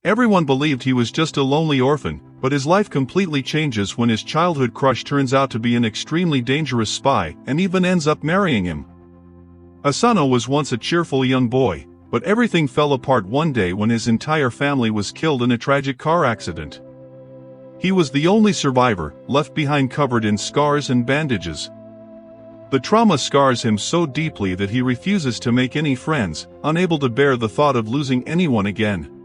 Everyone believed he was just a lonely orphan, but his life completely changes when his childhood crush turns out to be an extremely dangerous spy and even ends up marrying him. Asano was once a cheerful young boy, but everything fell apart one day when his entire family was killed in a tragic car accident. He was the only survivor, left behind covered in scars and bandages. The trauma scars him so deeply that he refuses to make any friends, unable to bear the thought of losing anyone again.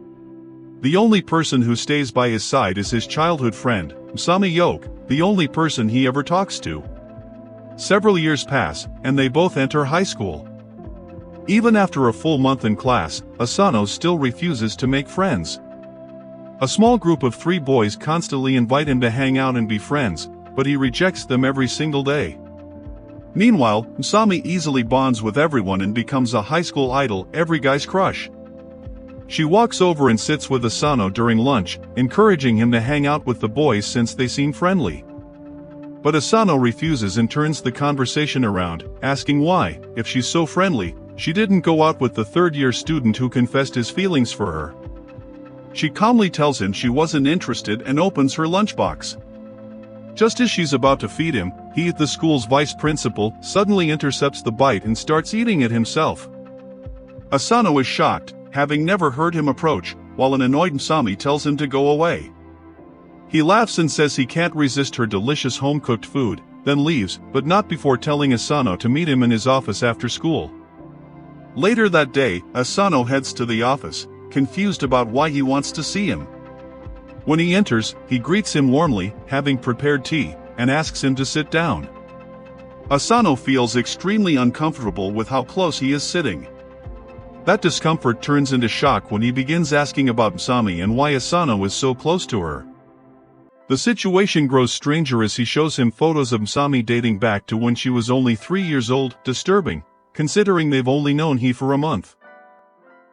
The only person who stays by his side is his childhood friend, Msami Yoak, the only person he ever talks to. Several years pass, and they both enter high school. Even after a full month in class, Asano still refuses to make friends. A small group of 3 boys constantly invite him to hang out and be friends, but he rejects them every single day. Meanwhile, Msami easily bonds with everyone and becomes a high school idol, every guy's crush. She walks over and sits with Asano during lunch, encouraging him to hang out with the boys since they seem friendly. But Asano refuses and turns the conversation around, asking why, if she's so friendly, she didn't go out with the third-year student who confessed his feelings for her. She calmly tells him she wasn't interested and opens her lunchbox. Just as she's about to feed him, he, the school's vice principal, suddenly intercepts the bite and starts eating it himself. Asano is shocked, having never heard him approach, while an annoyed Msami tells him to go away. He laughs and says he can't resist her delicious home-cooked food, then leaves, but not before telling Asano to meet him in his office after school. Later that day, Asano heads to the office, confused about why he wants to see him. When he enters, he greets him warmly, having prepared tea, and asks him to sit down. Asano feels extremely uncomfortable with how close he is sitting. That discomfort turns into shock when he begins asking about Msami and why Asano is so close to her. The situation grows stranger as he shows him photos of Msami dating back to when she was only 3 years old, disturbing, considering they've only known he for a month.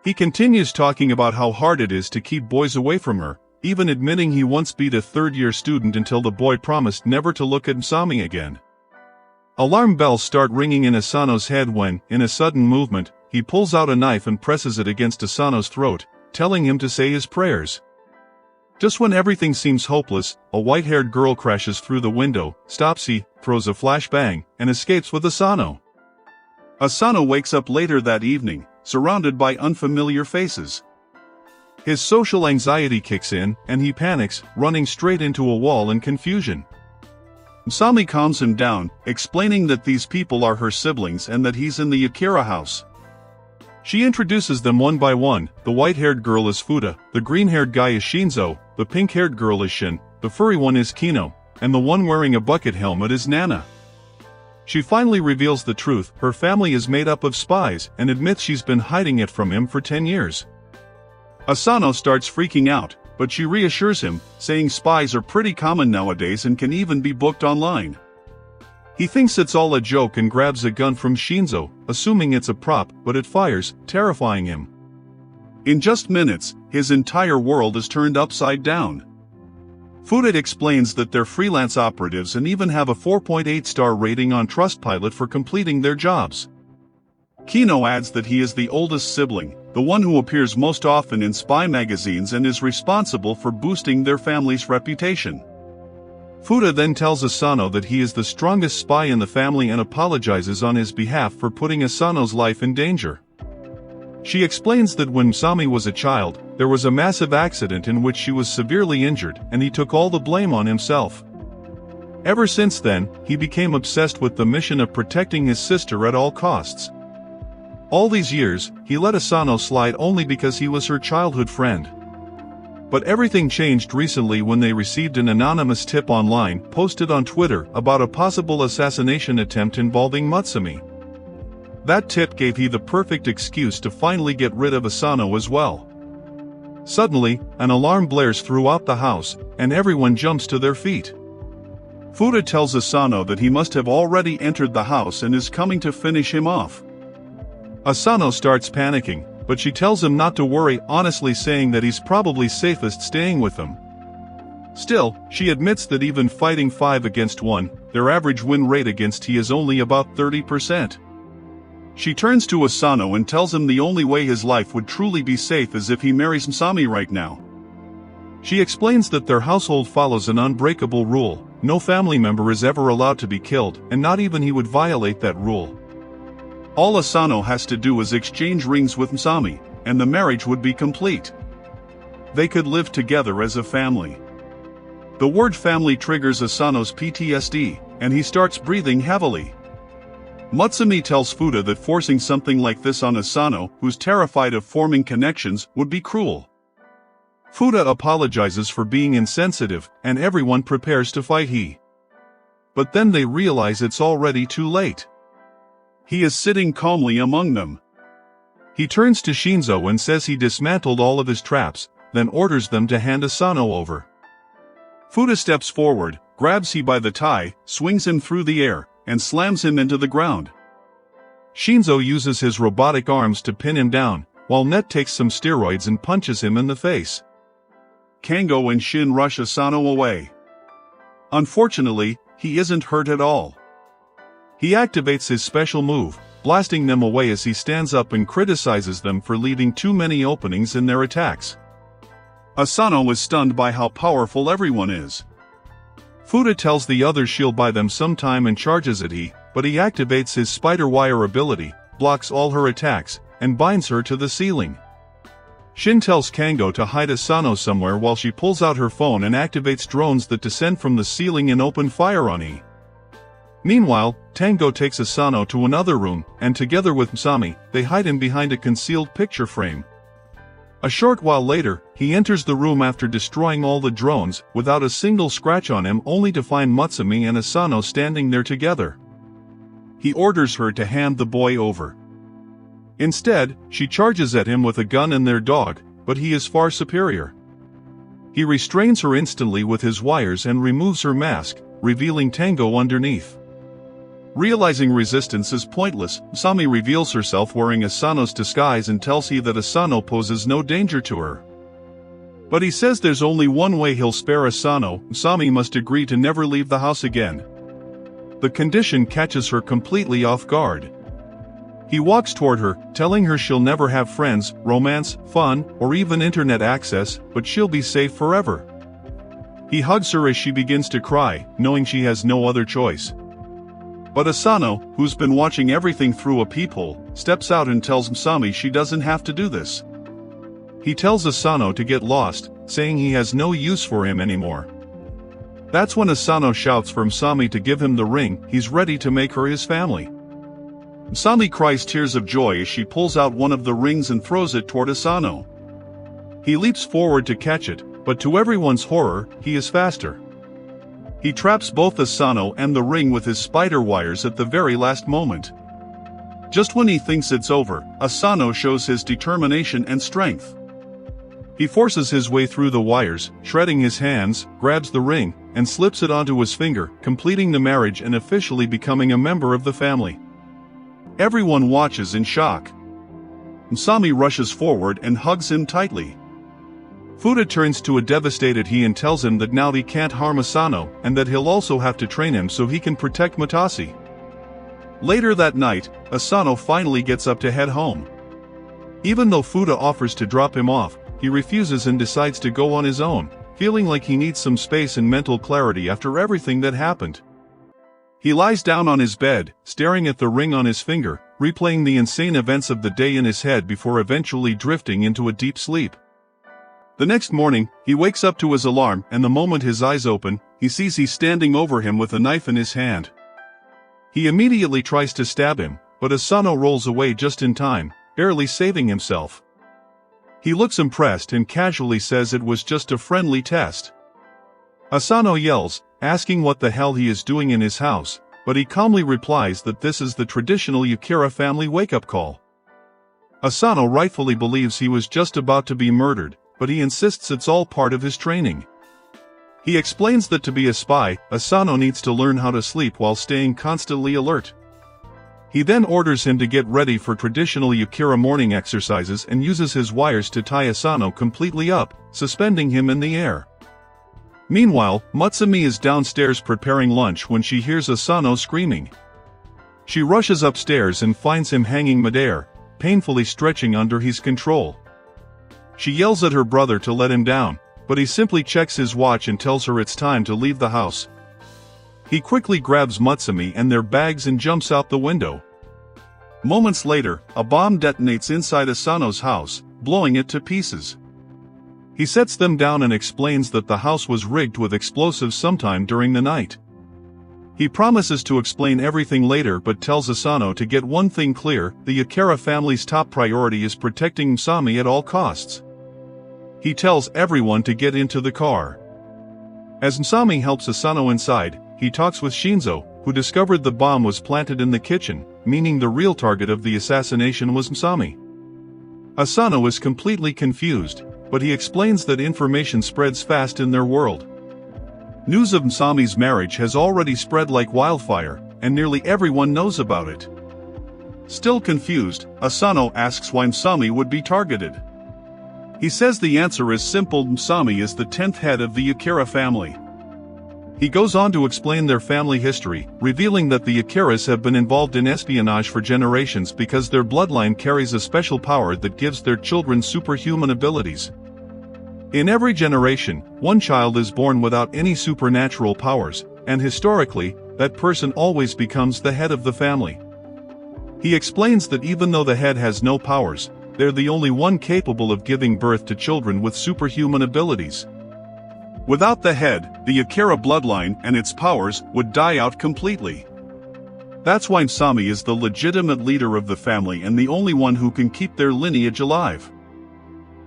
He continues talking about how hard it is to keep boys away from her, even admitting he once beat a third-year student until the boy promised never to look at Msami again. Alarm bells start ringing in Asano's head when, in a sudden movement, he pulls out a knife and presses it against Asano's throat, telling him to say his prayers. Just when everything seems hopeless, a white-haired girl crashes through the window, stops, he throws a flashbang, and escapes with Asano. Asano wakes up later that evening, surrounded by unfamiliar faces. His social anxiety kicks in, and he panics, running straight into a wall in confusion. Msami calms him down, explaining that these people are her siblings and that he's in the Akira house. She introduces them one by one. The white-haired girl is Fuda, the green-haired guy is Shinzo, the pink-haired girl is Shin, the furry one is Kino, and the one wearing a bucket helmet is Nana. She finally reveals the truth: her family is made up of spies, and admits she's been hiding it from him for 10 years. Asano starts freaking out, but she reassures him, saying spies are pretty common nowadays and can even be booked online. He thinks it's all a joke and grabs a gun from Shinzo, assuming it's a prop, but it fires, terrifying him. In just minutes, his entire world is turned upside down. Fuda explains that they're freelance operatives and even have a 4.8-star rating on Trustpilot for completing their jobs. Kino adds that he is the oldest sibling, the one who appears most often in spy magazines and is responsible for boosting their family's reputation. Fuda then tells Asano that he is the strongest spy in the family and apologizes on his behalf for putting Asano's life in danger. She explains that when Msami was a child, there was a massive accident in which she was severely injured, and he took all the blame on himself. Ever since then, he became obsessed with the mission of protecting his sister at all costs. All these years, he let Asano slide only because he was her childhood friend. But everything changed recently when they received an anonymous tip online, posted on Twitter, about a possible assassination attempt involving Msami. That tip gave he the perfect excuse to finally get rid of Asano as well. Suddenly, an alarm blares throughout the house, and everyone jumps to their feet. Fuda tells Asano that he must have already entered the house and is coming to finish him off. Asano starts panicking, but she tells him not to worry, honestly saying that he's probably safest staying with them. Still, she admits that even fighting 5 against 1, their average win rate against he is only about 30%. She turns to Asano and tells him the only way his life would truly be safe is if he marries Msami right now, She explains that their household follows an unbreakable rule: no family member is ever allowed to be killed, and not even he would violate that rule. All Asano has to do is exchange rings with Msami, and the marriage would be complete. They could live together as a family. The word family triggers Asano's PTSD, and he starts breathing heavily. Msami tells Fuda that forcing something like this on Asano, who's terrified of forming connections, would be cruel. Fuda apologizes for being insensitive, and everyone prepares to fight. But then they realize it's already too late. He is sitting calmly among them. He turns to Shinzo and says he dismantled all of his traps, then orders them to hand Asano over. Fuda steps forward, grabs him by the tie, swings him through the air, and slams him into the ground. Shinzo uses his robotic arms to pin him down, while Net takes some steroids and punches him in the face. Kango and Shin rush Asano away. Unfortunately, he isn't hurt at all. He activates his special move, blasting them away as he stands up and criticizes them for leaving too many openings in their attacks. Asano is stunned by how powerful everyone is. Fuda tells the others she'll buy them some time and charges at but he activates his spider wire ability, blocks all her attacks, and binds her to the ceiling. Shin tells Kango to hide Asano somewhere while she pulls out her phone and activates drones that descend from the ceiling and open fire on Meanwhile, Tango takes Asano to another room, and together with Msami, they hide him behind a concealed picture frame. A short while later, he enters the room after destroying all the drones, without a single scratch on him, only to find Msami and Asano standing there together. He orders her to hand the boy over. Instead, she charges at him with a gun and their dog, but he is far superior. He restrains her instantly with his wires and removes her mask, revealing Tango underneath. Realizing resistance is pointless, Msami reveals herself wearing Asano's disguise and tells him that Asano poses no danger to her. But he says there's only one way he'll spare Asano: Msami must agree to never leave the house again. The condition catches her completely off guard. He walks toward her, telling her she'll never have friends, romance, fun, or even internet access, but she'll be safe forever. He hugs her as she begins to cry, knowing she has no other choice. But Asano, who's been watching everything through a peephole, steps out and tells Msami she doesn't have to do this. He tells Asano to get lost, saying he has no use for him anymore. That's when Asano shouts for Msami to give him the ring. He's ready to make her his family. Msami cries tears of joy as she pulls out one of the rings and throws it toward Asano. He leaps forward to catch it, but to everyone's horror, he is faster. He traps both Asano and the ring with his spider wires at the very last moment. Just when he thinks it's over, Asano shows his determination and strength. He forces his way through the wires, shredding his hands, grabs the ring, and slips it onto his finger, completing the marriage and officially becoming a member of the family. Everyone watches in shock. Msami rushes forward and hugs him tightly. Fuda turns to a devastated he and tells him that now he can't harm Asano, and that he'll also have to train him so he can protect Mutasi. Later that night, Asano finally gets up to head home. Even though Fuda offers to drop him off, he refuses and decides to go on his own, feeling like he needs some space and mental clarity after everything that happened. He lies down on his bed, staring at the ring on his finger, replaying the insane events of the day in his head before eventually drifting into a deep sleep. The next morning, he wakes up to his alarm, and the moment his eyes open, he sees he's standing over him with a knife in his hand. He immediately tries to stab him, but Asano rolls away just in time, barely saving himself. He looks impressed and casually says it was just a friendly test. Asano yells, asking what the hell he is doing in his house, but he calmly replies that this is the traditional Yukira family wake-up call. Asano rightfully believes he was just about to be murdered, but he insists it's all part of his training. He explains that to be a spy, Asano needs to learn how to sleep while staying constantly alert. He then orders him to get ready for traditional Yukira morning exercises and uses his wires to tie Asano completely up, suspending him in the air. Meanwhile, Msami is downstairs preparing lunch when she hears Asano screaming. She rushes upstairs and finds him hanging midair, painfully stretching under his control. She yells at her brother to let him down, but he simply checks his watch and tells her it's time to leave the house. He quickly grabs Msami and their bags and jumps out the window. Moments later, a bomb detonates inside Asano's house, blowing it to pieces. He sets them down and explains that the house was rigged with explosives sometime during the night. He promises to explain everything later but tells Asano to get one thing clear: the Yakira family's top priority is protecting Msami at all costs. He tells everyone to get into the car. As Msami helps Asano inside, he talks with Shinzo, who discovered the bomb was planted in the kitchen, meaning the real target of the assassination was Msami. Asano is completely confused, but he explains that information spreads fast in their world. News of Msami's marriage has already spread like wildfire, and nearly everyone knows about it. Still confused, Asano asks why Msami would be targeted. He says the answer is simple: Msami is the 10th head of the Yakira family. He goes on to explain their family history, revealing that the Yakiras have been involved in espionage for generations because their bloodline carries a special power that gives their children superhuman abilities. In every generation, one child is born without any supernatural powers, and historically, that person always becomes the head of the family. He explains that even though the head has no powers, they're the only one capable of giving birth to children with superhuman abilities. Without the head, the Yakira bloodline and its powers would die out completely. That's why Msami is the legitimate leader of the family and the only one who can keep their lineage alive.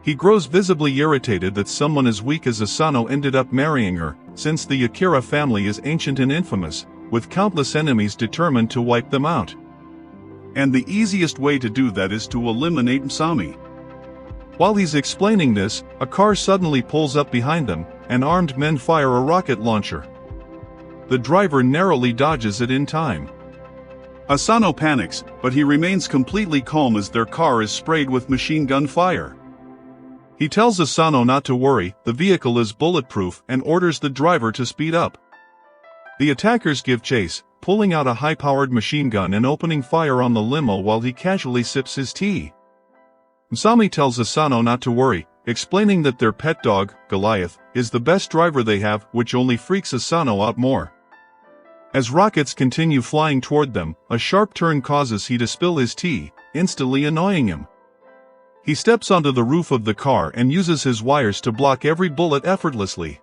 He grows visibly irritated that someone as weak as Asano ended up marrying her, since the Yakira family is ancient and infamous, with countless enemies determined to wipe them out. And the easiest way to do that is to eliminate Msami. While he's explaining this, a car suddenly pulls up behind them, and armed men fire a rocket launcher. The driver narrowly dodges it in time. Asano panics, but he remains completely calm as their car is sprayed with machine gun fire. He tells Asano not to worry, the vehicle is bulletproof, and orders the driver to speed up. The attackers give chase, pulling out a high-powered machine gun and opening fire on the limo while he casually sips his tea. Msami tells Asano not to worry, explaining that their pet dog, Goliath, is the best driver they have, which only freaks Asano out more. As rockets continue flying toward them, a sharp turn causes he to spill his tea, instantly annoying him. He steps onto the roof of the car and uses his wires to block every bullet effortlessly.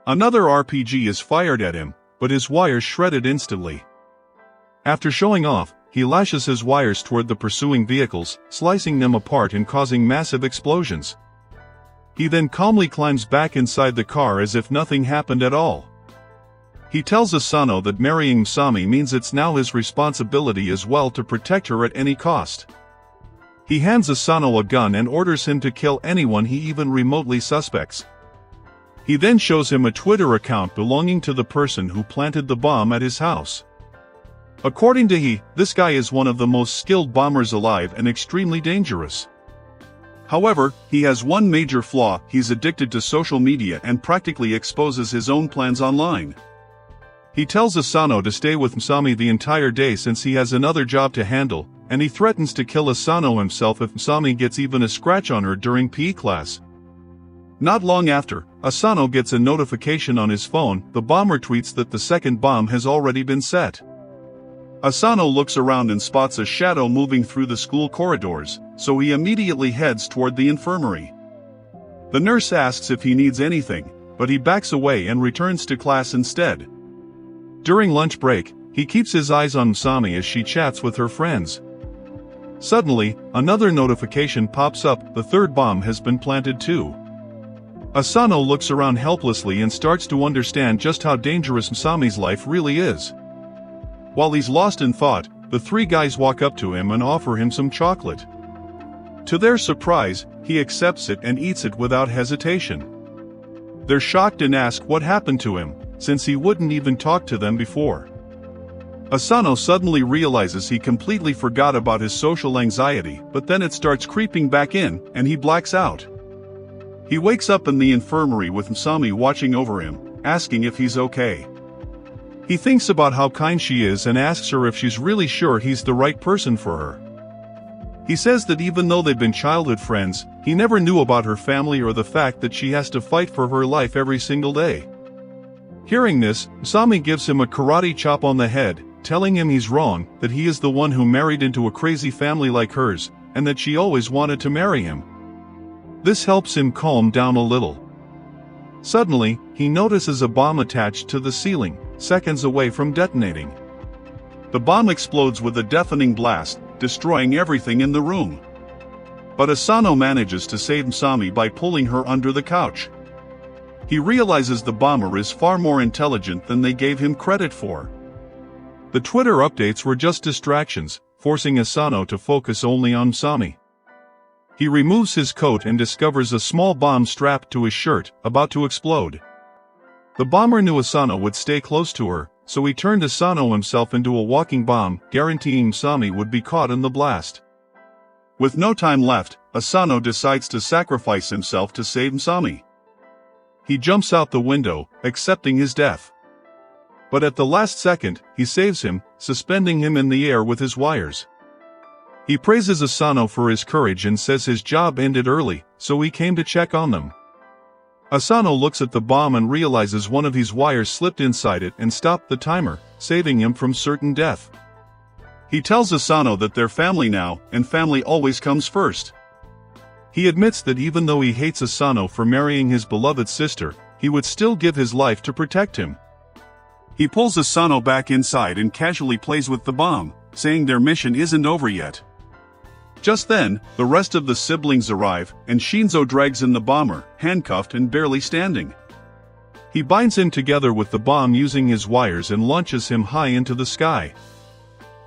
Another RPG is fired at him, but his wires shredded instantly. After showing off, he lashes his wires toward the pursuing vehicles, slicing them apart and causing massive explosions. He then calmly climbs back inside the car as if nothing happened at all. He tells Asano that marrying Msami means it's now his responsibility as well to protect her at any cost. He hands Asano a gun and orders him to kill anyone he even remotely suspects. He then shows him a Twitter account belonging to the person who planted the bomb at his house. According to this guy is one of the most skilled bombers alive and extremely dangerous. However, he has one major flaw: he's addicted to social media and practically exposes his own plans online. He tells Asano to stay with Msami the entire day since he has another job to handle, and he threatens to kill Asano himself if Msami gets even a scratch on her during PE class. Not long after, Asano gets a notification on his phone. The bomber tweets that the second bomb has already been set. Asano looks around and spots a shadow moving through the school corridors, so he immediately heads toward the infirmary. The nurse asks if he needs anything, but he backs away and returns to class instead. During lunch break, he keeps his eyes on Msami as she chats with her friends. Suddenly, another notification pops up: the third bomb has been planted too. Asano looks around helplessly and starts to understand just how dangerous Msami's life really is. While he's lost in thought, the three guys walk up to him and offer him some chocolate. To their surprise, he accepts it and eats it without hesitation. They're shocked and ask what happened to him, since he wouldn't even talk to them before. Asano suddenly realizes he completely forgot about his social anxiety, but then it starts creeping back in, and he blacks out. He wakes up in the infirmary with Msami watching over him, asking if he's okay. He thinks about how kind she is and asks her if she's really sure he's the right person for her. He says that even though they've been childhood friends, he never knew about her family or the fact that she has to fight for her life every single day. Hearing this, Msami gives him a karate chop on the head, telling him he's wrong, that he is the one who married into a crazy family like hers, and that she always wanted to marry him. This helps him calm down a little. Suddenly, he notices a bomb attached to the ceiling, seconds away from detonating. The bomb explodes with a deafening blast, destroying everything in the room. But Asano manages to save Msami by pulling her under the couch. He realizes the bomber is far more intelligent than they gave him credit for. The Twitter updates were just distractions, forcing Asano to focus only on Msami. He removes his coat and discovers a small bomb strapped to his shirt, about to explode. The bomber knew Asano would stay close to her, so he turned Asano himself into a walking bomb, guaranteeing Msami would be caught in the blast. With no time left, Asano decides to sacrifice himself to save Msami. He jumps out the window, accepting his death. But at the last second, he saves him, suspending him in the air with his wires. He praises Asano for his courage and says his job ended early, so he came to check on them. Asano looks at the bomb and realizes one of his wires slipped inside it and stopped the timer, saving him from certain death. He tells Asano that they're family now, and family always comes first. He admits that even though he hates Asano for marrying his beloved sister, he would still give his life to protect him. He pulls Asano back inside and casually plays with the bomb, saying their mission isn't over yet. Just then, the rest of the siblings arrive, and Shinzo drags in the bomber, handcuffed and barely standing. He binds him together with the bomb using his wires and launches him high into the sky.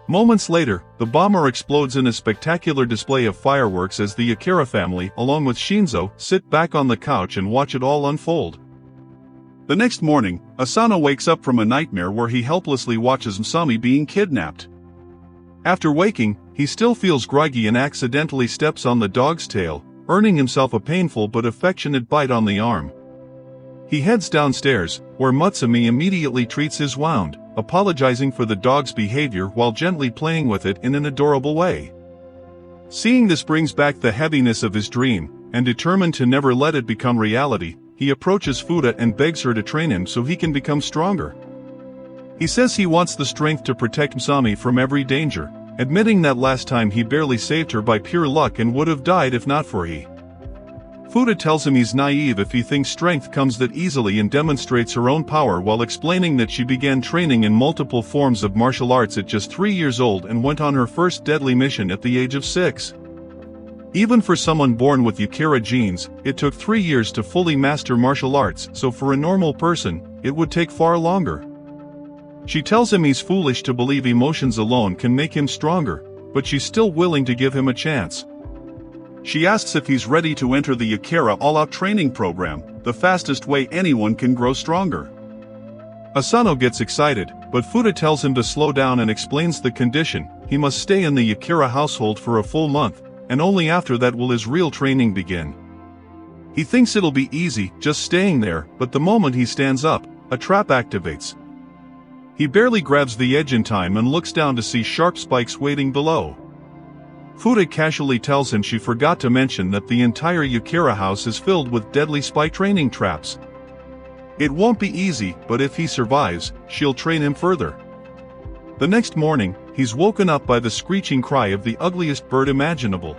Moments later, the bomber explodes in a spectacular display of fireworks as the Akira family, along with Shinzo, sit back on the couch and watch it all unfold. The next morning, Asano wakes up from a nightmare where he helplessly watches Msami being kidnapped. After waking, he still feels groggy and accidentally steps on the dog's tail, earning himself a painful but affectionate bite on the arm. He heads downstairs, where Mutsumi immediately treats his wound, apologizing for the dog's behavior while gently playing with it in an adorable way. Seeing this brings back the heaviness of his dream, and determined to never let it become reality, he approaches Fuda and begs her to train him so he can become stronger. He says he wants the strength to protect Msami from every danger, admitting that last time he barely saved her by pure luck and would have died if not for he. Fuda tells him he's naive if he thinks strength comes that easily and demonstrates her own power while explaining that she began training in multiple forms of martial arts at just 3 years old and went on her first deadly mission at the age of 6. Even for someone born with Akira genes, it took 3 years to fully master martial arts, so for a normal person, it would take far longer. She tells him he's foolish to believe emotions alone can make him stronger, but she's still willing to give him a chance. She asks if he's ready to enter the Akira all-out training program, the fastest way anyone can grow stronger. Asano gets excited, but Fuda tells him to slow down and explains the condition: he must stay in the Akira household for a full month, and only after that will his real training begin. He thinks it'll be easy, just staying there, but the moment he stands up, a trap activates. He barely grabs the edge in time and looks down to see sharp spikes waiting below. Fuda casually tells him she forgot to mention that the entire Akira house is filled with deadly spy training traps. It won't be easy, but if he survives, she'll train him further. The next morning, he's woken up by the screeching cry of the ugliest bird imaginable.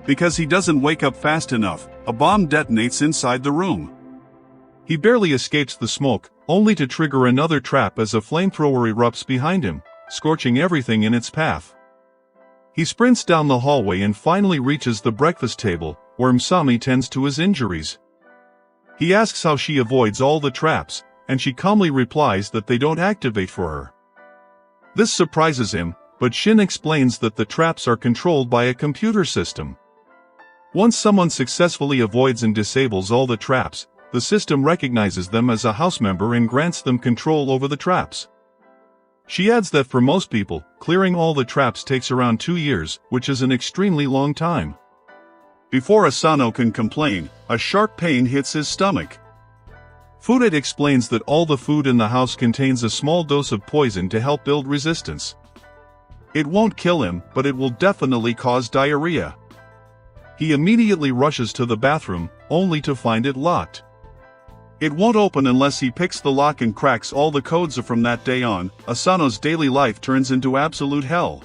Because he doesn't wake up fast enough, a bomb detonates inside the room. He barely escapes the smoke, only to trigger another trap as a flamethrower erupts behind him, scorching everything in its path. He sprints down the hallway and finally reaches the breakfast table, where Msami tends to his injuries. He asks how she avoids all the traps, and she calmly replies that they don't activate for her. This surprises him, but Shin explains that the traps are controlled by a computer system. Once someone successfully avoids and disables all the traps, the system recognizes them as a house member and grants them control over the traps. She adds that for most people, clearing all the traps takes around 2 years, which is an extremely long time. Before Asano can complain, a sharp pain hits his stomach. Fuda explains that all the food in the house contains a small dose of poison to help build resistance. It won't kill him, but it will definitely cause diarrhea. He immediately rushes to the bathroom, only to find it locked. It won't open unless he picks the lock and cracks all the codes. From that day on, Asano's daily life turns into absolute hell.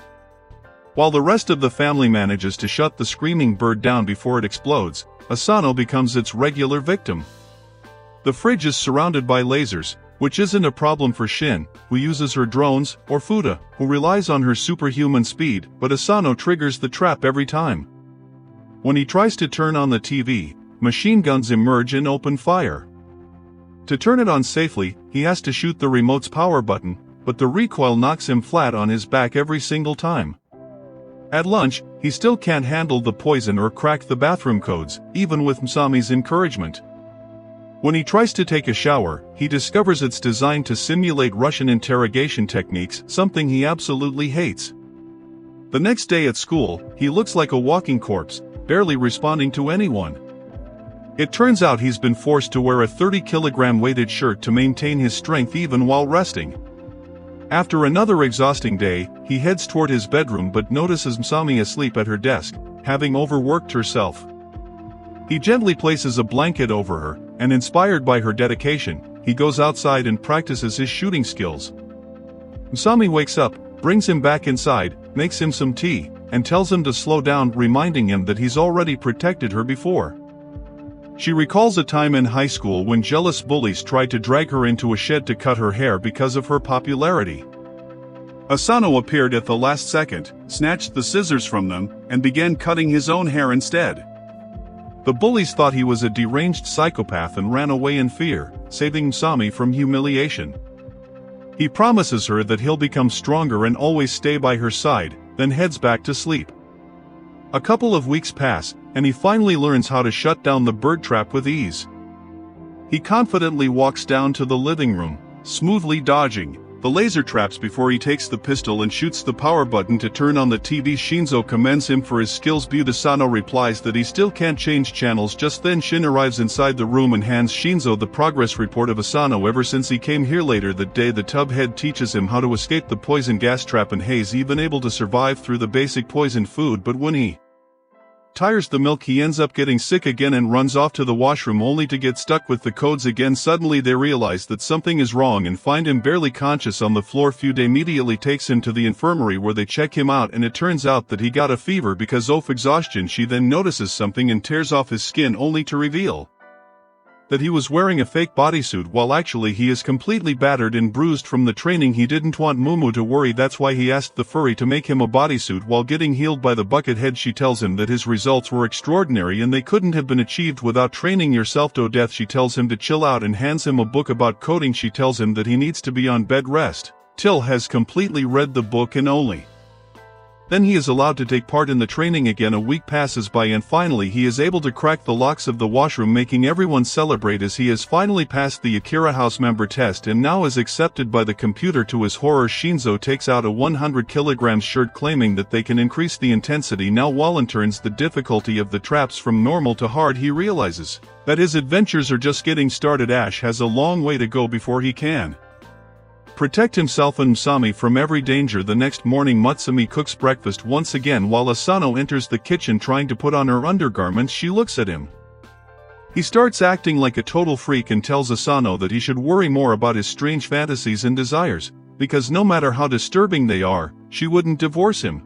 While the rest of the family manages to shut the screaming bird down before it explodes, Asano becomes its regular victim. The fridge is surrounded by lasers, which isn't a problem for Shin, who uses her drones, or Fuda, who relies on her superhuman speed, but Asano triggers the trap every time. When he tries to turn on the TV, machine guns emerge and open fire. To turn it on safely, he has to shoot the remote's power button, but the recoil knocks him flat on his back every single time. At lunch, he still can't handle the poison or crack the bathroom codes, even with Msami's encouragement. When he tries to take a shower, he discovers it's designed to simulate Russian interrogation techniques, something he absolutely hates. The next day at school, he looks like a walking corpse, barely responding to anyone. It turns out he's been forced to wear a 30-kilogram weighted shirt to maintain his strength even while resting. After another exhausting day, he heads toward his bedroom but notices Msami asleep at her desk, having overworked herself. He gently places a blanket over her, and inspired by her dedication, he goes outside and practices his shooting skills. Msami wakes up, brings him back inside, makes him some tea, and tells him to slow down, reminding him that he's already protected her before. She recalls a time in high school when jealous bullies tried to drag her into a shed to cut her hair because of her popularity. Asano appeared at the last second, snatched the scissors from them, and began cutting his own hair instead. The bullies thought he was a deranged psychopath and ran away in fear, saving Msami from humiliation. He promises her that he'll become stronger and always stay by her side, then heads back to sleep. A couple of weeks pass, and he finally learns how to shut down the bird trap with ease. He confidently walks down to the living room, smoothly dodging the laser traps before he takes the pistol and shoots the power button to turn on the TV. Shinzo commends him for his skills, but Asano replies that he still can't change channels. Just then Shin arrives inside the room and hands Shinzo the progress report of Asano ever since he came here. Later that day, the tub head teaches him how to escape the poison gas trap, and he's even able to survive through the basic poisoned food, but when he tires the milk, he ends up getting sick again and runs off to the washroom only to get stuck with the codes again. Suddenly they realize that something is wrong and find him barely conscious on the floor. Fude immediately takes him to the infirmary where they check him out, and it turns out that he got a fever because of exhaustion. She then notices something and tears off his skin only to reveal that he was wearing a fake bodysuit while actually he is completely battered and bruised from the training. He didn't want Mumu to worry, that's why he asked the furry to make him a bodysuit while getting healed by the bucket head. She tells him that his results were extraordinary and they couldn't have been achieved without training yourself to death. She tells him to chill out and hands him a book about coding. She tells him that he needs to be on bed rest till has completely read the book, and only then he is allowed to take part in the training again. A week passes by and finally he is able to crack the locks of the washroom, making everyone celebrate as he has finally passed the Akira house member test and now is accepted by the computer. To his horror, Shinzo takes out a 100 kilograms shirt claiming that they can increase the intensity now. Wallen turns the difficulty of the traps from normal to hard. He realizes that his adventures are just getting started. Ash has a long way to go before he can protect himself and Msami from every danger. The next morning Msami cooks breakfast once again while Asano enters the kitchen trying to put on her undergarments. She looks at him. He starts acting like a total freak and tells Asano that he should worry more about his strange fantasies and desires, because no matter how disturbing they are, she wouldn't divorce him.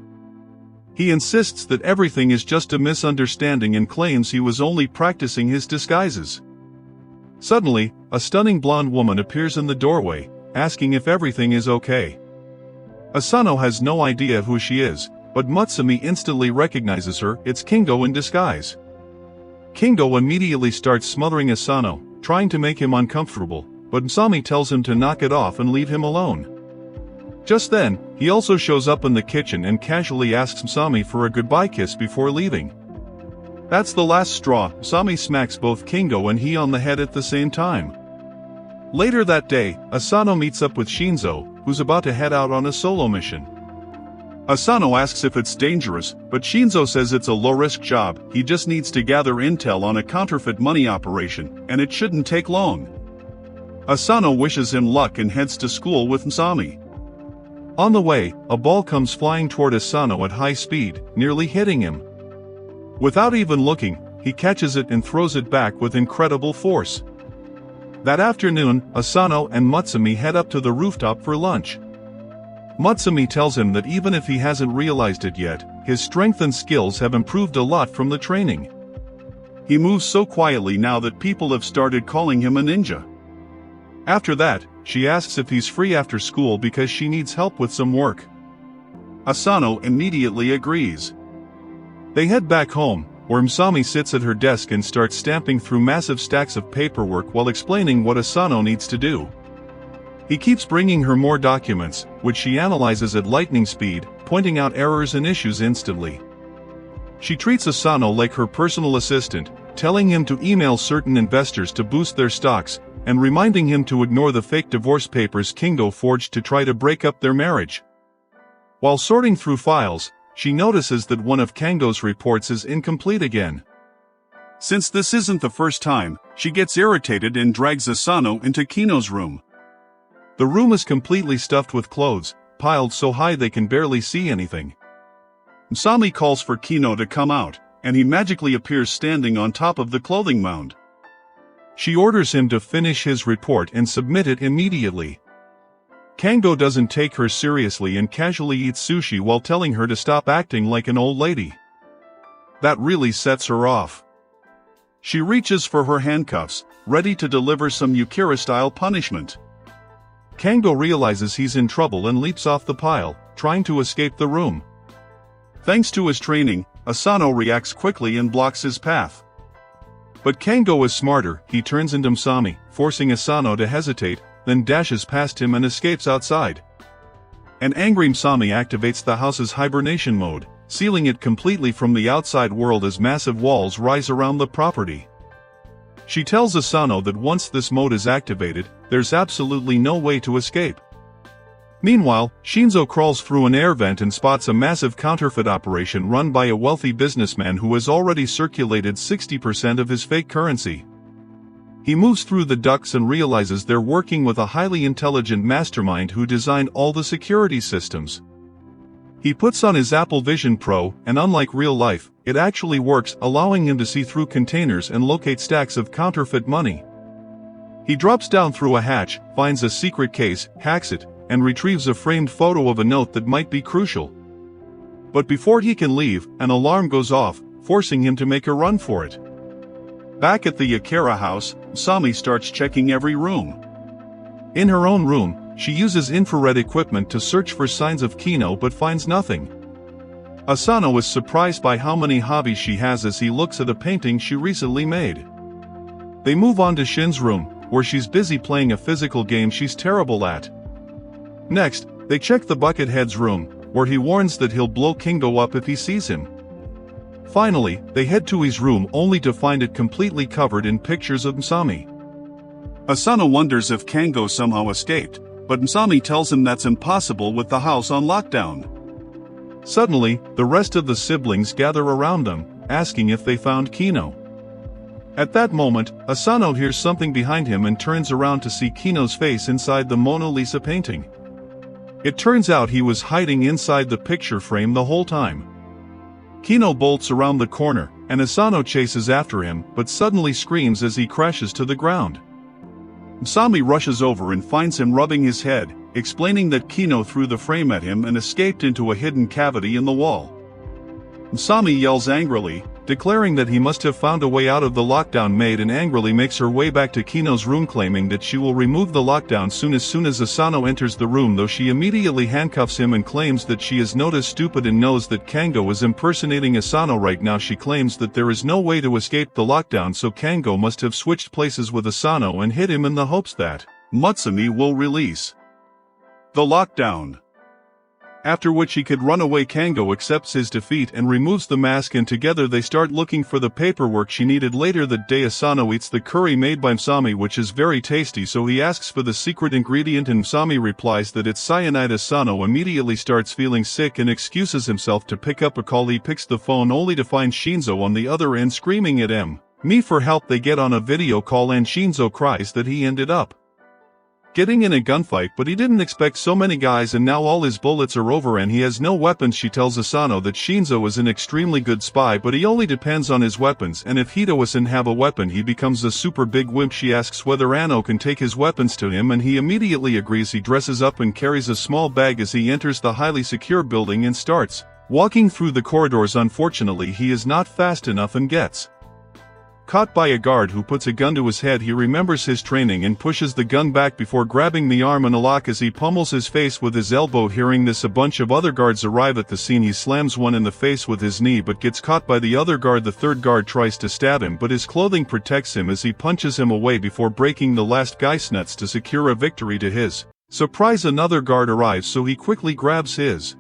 He insists that everything is just a misunderstanding and claims he was only practicing his disguises. Suddenly, a stunning blonde woman appears in the doorway, asking if everything is okay. Asano has no idea who she is, but Msami instantly recognizes her. It's Kingo in disguise. Kingo immediately starts smothering Asano, trying to make him uncomfortable, but Msami tells him to knock it off and leave him alone. Just then, he also shows up in the kitchen and casually asks Msami for a goodbye kiss before leaving. That's the last straw. Msami smacks both Kingo and he on the head at the same time. Later that day, Asano meets up with Shinzo, who's about to head out on a solo mission. Asano asks if it's dangerous, but Shinzo says it's a low-risk job. He just needs to gather intel on a counterfeit money operation, and it shouldn't take long. Asano wishes him luck and heads to school with Msami. On the way, a ball comes flying toward Asano at high speed, nearly hitting him. Without even looking, he catches it and throws it back with incredible force. That afternoon, Asano and Msami head up to the rooftop for lunch. Msami tells him that even if he hasn't realized it yet, his strength and skills have improved a lot from the training. He moves so quietly now that people have started calling him a ninja. After that, she asks if he's free after school because she needs help with some work. Asano immediately agrees. They head back home, where Msami sits at her desk and starts stamping through massive stacks of paperwork while explaining what Asano needs to do. He keeps bringing her more documents, which she analyzes at lightning speed, pointing out errors and issues instantly. She treats Asano like her personal assistant, telling him to email certain investors to boost their stocks, and reminding him to ignore the fake divorce papers Kingo forged to try to break up their marriage. While sorting through files, she notices that one of Kango's reports is incomplete again. Since this isn't the first time, she gets irritated and drags Asano into Kino's room. The room is completely stuffed with clothes, piled so high they can barely see anything. Msami calls for Kino to come out, and he magically appears standing on top of the clothing mound. She orders him to finish his report and submit it immediately. Kango doesn't take her seriously and casually eats sushi while telling her to stop acting like an old lady. That really sets her off. She reaches for her handcuffs, ready to deliver some Yukira-style punishment. Kango realizes he's in trouble and leaps off the pile, trying to escape the room. Thanks to his training, Asano reacts quickly and blocks his path. But Kango is smarter. He turns into Msami, forcing Asano to hesitate, then dashes past him and escapes outside. An angry Msami activates the house's hibernation mode, sealing it completely from the outside world as massive walls rise around the property. She tells Asano that once this mode is activated, there's absolutely no way to escape. Meanwhile, Shinzo crawls through an air vent and spots a massive counterfeit operation run by a wealthy businessman who has already circulated 60% of his fake currency. He moves through the ducts and realizes they're working with a highly intelligent mastermind who designed all the security systems. He puts on his Apple Vision Pro, and unlike real life, it actually works, allowing him to see through containers and locate stacks of counterfeit money. He drops down through a hatch, finds a secret case, hacks it, and retrieves a framed photo of a note that might be crucial. But before he can leave, an alarm goes off, forcing him to make a run for it. Back at the Yukira house, Msami starts checking every room. In her own room, she uses infrared equipment to search for signs of Kino but finds nothing. Asano is surprised by how many hobbies she has as he looks at a painting she recently made. They move on to Shin's room, where she's busy playing a physical game she's terrible at. Next, they check the Buckethead's room, where he warns that he'll blow Kingo up if he sees him. Finally, they head to his room only to find it completely covered in pictures of Msami. Asano wonders if Kango somehow escaped, but Msami tells him that's impossible with the house on lockdown. Suddenly, the rest of the siblings gather around them, asking if they found Kino. At that moment, Asano hears something behind him and turns around to see Kino's face inside the Mona Lisa painting. It turns out he was hiding inside the picture frame the whole time. Kino bolts around the corner, and Asano chases after him but suddenly screams as he crashes to the ground. Msami rushes over and finds him rubbing his head, explaining that Kino threw the frame at him and escaped into a hidden cavity in the wall. Msami yells angrily, declaring that he must have found a way out of the lockdown maid, and angrily makes her way back to Kino's room, claiming that she will remove the lockdown soon as Asano enters the room, though she immediately handcuffs him and claims that she is not as stupid and knows that Kango is impersonating Asano right now. She claims that there is no way to escape the lockdown, so Kango must have switched places with Asano and hit him in the hopes that Msami will release the lockdown. After which he could run away. Kango accepts his defeat and removes the mask, and together they start looking for the paperwork she needed. Later that day, Asano eats the curry made by Msami, which is very tasty, so he asks for the secret ingredient and Msami replies that it's cyanide. Asano immediately starts feeling sick and excuses himself to pick up a call. He picks the phone only to find Shinzo on the other end screaming at me for help. They get on a video call and Shinzo cries that he ended up getting in a gunfight, but he didn't expect so many guys and now all his bullets are over and he has no weapons. She tells Asano that Shinzo is an extremely good spy but he only depends on his weapons, and if Hito-san have a weapon he becomes a super big wimp. She asks whether Ano can take his weapons to him and he immediately agrees. He dresses up and carries a small bag as he enters the highly secure building and starts walking through the corridors. Unfortunately he is not fast enough and gets caught by a guard who puts a gun to his head. He remembers his training and pushes the gun back before grabbing the arm and a lock as he pummels his face with his elbow. Hearing this, a bunch of other guards arrive at the scene. He slams one in the face with his knee but gets caught by the other guard. The third guard tries to stab him but his clothing protects him as he punches him away before breaking the last guy's nuts to secure a victory. To his surprise, another guard arrives, so he quickly grabs his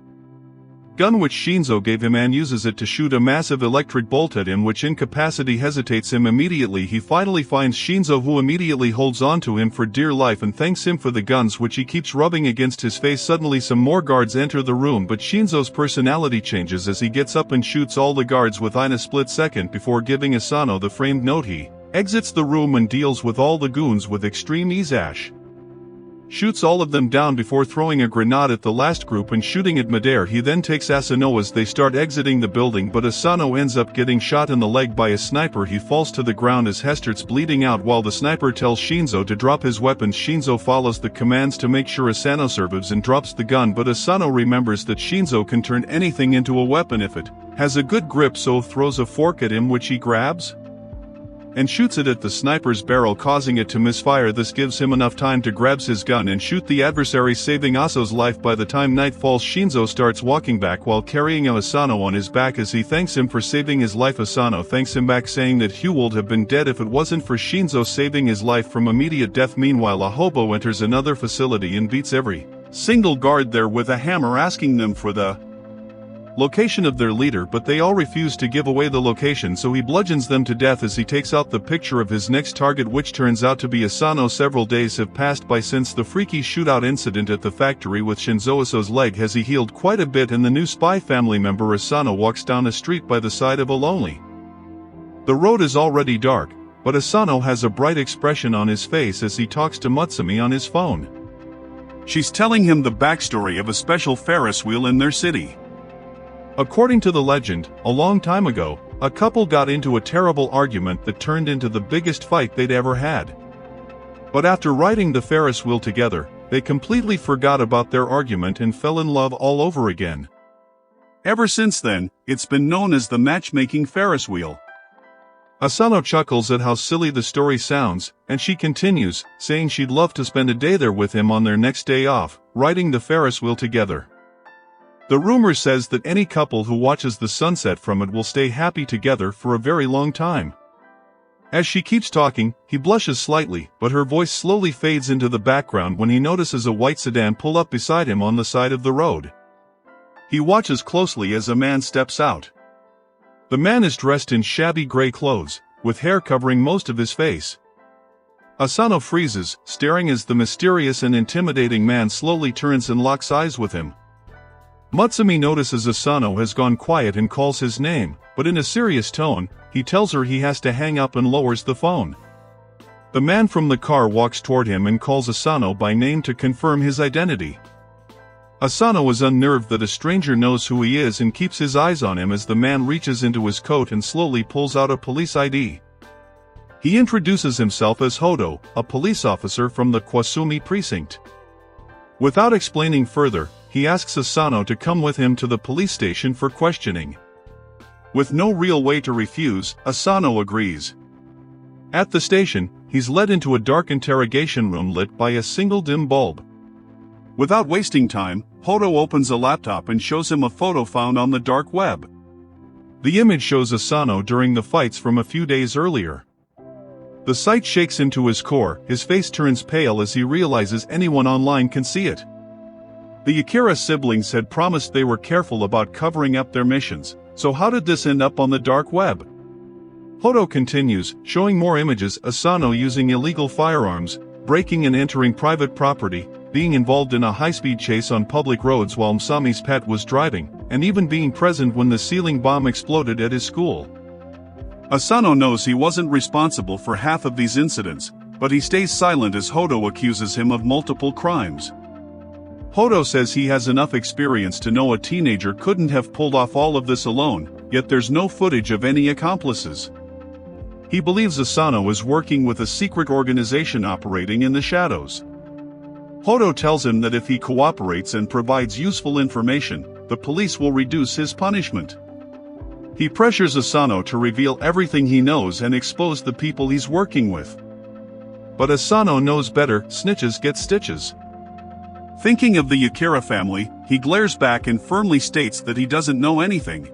gun which Shinzo gave him and uses it to shoot a massive electric bolt at him, which incapacitates hesitates him immediately. He finally finds Shinzo, who immediately holds on to him for dear life and thanks him for the guns which he keeps rubbing against his face. Suddenly some more guards enter the room but Shinzo's personality changes as he gets up and shoots all the guards within a split second before giving Asano the framed note. He exits the room and deals with all the goons with extreme ease. Ash shoots all of them down before throwing a grenade at the last group and shooting at midair. He then takes Asano as they start exiting the building but Asano ends up getting shot in the leg by a sniper. He falls to the ground as he starts bleeding out while the sniper tells Shinzo to drop his weapons. Shinzo follows the commands to make sure Asano survives and drops the gun, but Asano remembers that Shinzo can turn anything into a weapon if it has a good grip, so throws a fork at him which he grabs and shoots it at the sniper's barrel, causing it to misfire. This gives him enough time to grab his gun and shoot the adversary, saving Aso's life. By the time night falls, Shinzo starts walking back while carrying Asano on his back as he thanks him for saving his life. Asano thanks him back, saying that he would have been dead if it wasn't for Shinzo saving his life from immediate death. Meanwhile, a hobo enters another facility and beats every single guard there with a hammer, asking them for the location of their leader, but they all refuse to give away the location, so he bludgeons them to death as he takes out the picture of his next target, which turns out to be Asano. Several days have passed by since the freaky shootout incident at the factory with Shinzo. Aso's leg has healed quite a bit and the new spy family member Asano walks down a street by the side of a lonely. The road is already dark, but Asano has a bright expression on his face as he talks to Msami on his phone. She's telling him the backstory of a special Ferris wheel in their city. According to the legend, a long time ago, a couple got into a terrible argument that turned into the biggest fight they'd ever had. But after riding the Ferris wheel together, they completely forgot about their argument and fell in love all over again. Ever since then, it's been known as the matchmaking Ferris wheel. Asano chuckles at how silly the story sounds, and she continues, saying she'd love to spend a day there with him on their next day off, riding the Ferris wheel together. The rumor says that any couple who watches the sunset from it will stay happy together for a very long time. As she keeps talking, he blushes slightly, but her voice slowly fades into the background when he notices a white sedan pull up beside him on the side of the road. He watches closely as a man steps out. The man is dressed in shabby gray clothes, with hair covering most of his face. Asano freezes, staring as the mysterious and intimidating man slowly turns and locks eyes with him. Msami notices Asano has gone quiet and calls his name, but in a serious tone, he tells her he has to hang up and lowers the phone. The man from the car walks toward him and calls Asano by name to confirm his identity. Asano is unnerved that a stranger knows who he is and keeps his eyes on him as the man reaches into his coat and slowly pulls out a police ID. He introduces himself as Hodo, a police officer from the Kwasumi precinct. Without explaining further, he asks Asano to come with him to the police station for questioning. With no real way to refuse, Asano agrees. At the station, he's led into a dark interrogation room lit by a single dim bulb. Without wasting time, Hodo opens a laptop and shows him a photo found on the dark web. The image shows Asano during the fights from a few days earlier. The sight shakes him to his core, his face turns pale as he realizes anyone online can see it. The Akira siblings had promised they were careful about covering up their missions, so how did this end up on the dark web? Hodo continues, showing more images: Asano using illegal firearms, breaking and entering private property, being involved in a high-speed chase on public roads while Msami's pet was driving, and even being present when the ceiling bomb exploded at his school. Asano knows he wasn't responsible for half of these incidents, But he stays silent as Hodo accuses him of multiple crimes. Hodo says he has enough experience to know a teenager couldn't have pulled off all of this alone, yet there's no footage of any accomplices. He believes Asano is working with a secret organization operating in the shadows. Hodo tells him that if he cooperates and provides useful information, the police will reduce his punishment. He pressures Asano to reveal everything he knows and expose the people he's working with. But Asano knows better, snitches get stitches. Thinking of the Yukira family, he glares back and firmly states that he doesn't know anything.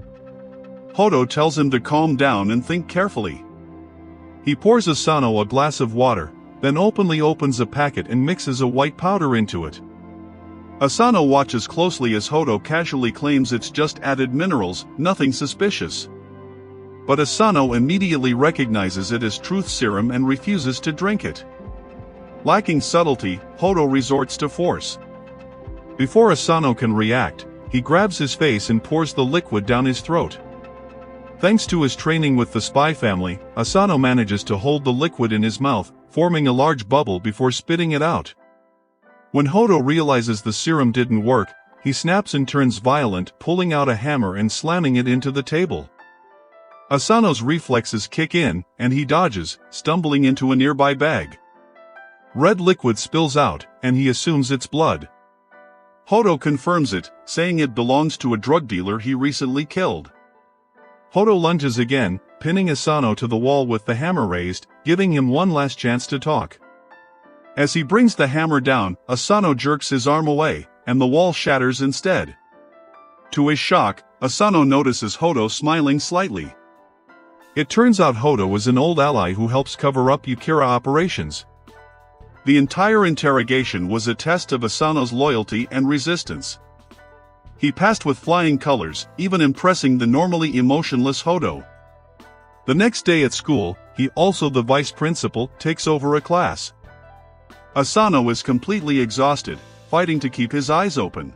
Hodo tells him to calm down and think carefully. He pours Asano a glass of water, then openly opens a packet and mixes a white powder into it. Asano watches closely as Hodo casually claims it's just added minerals, nothing suspicious. But Asano immediately recognizes it as truth serum and refuses to drink it. Lacking subtlety, Hodo resorts to force. Before Asano can react, he grabs his face and pours the liquid down his throat. Thanks to his training with the spy family, Asano manages to hold the liquid in his mouth, forming a large bubble before spitting it out. When Hodo realizes the serum didn't work, he snaps and turns violent, pulling out a hammer and slamming it into the table. Asano's reflexes kick in, and he dodges, stumbling into a nearby bag. Red liquid spills out, and he assumes it's blood. Hodo confirms it, saying it belongs to a drug dealer he recently killed. Hodo lunges again, pinning Asano to the wall with the hammer raised, giving him one last chance to talk. As he brings the hammer down, Asano jerks his arm away, and the wall shatters instead. To his shock, Asano notices Hodo smiling slightly. It turns out Hodo is an old ally who helps cover up Yukira operations. The entire interrogation was a test of Asano's loyalty and resistance. He passed with flying colors, even impressing the normally emotionless Hodo. The next day at school, he, also the vice principal, takes over a class. Asano is completely exhausted, fighting to keep his eyes open.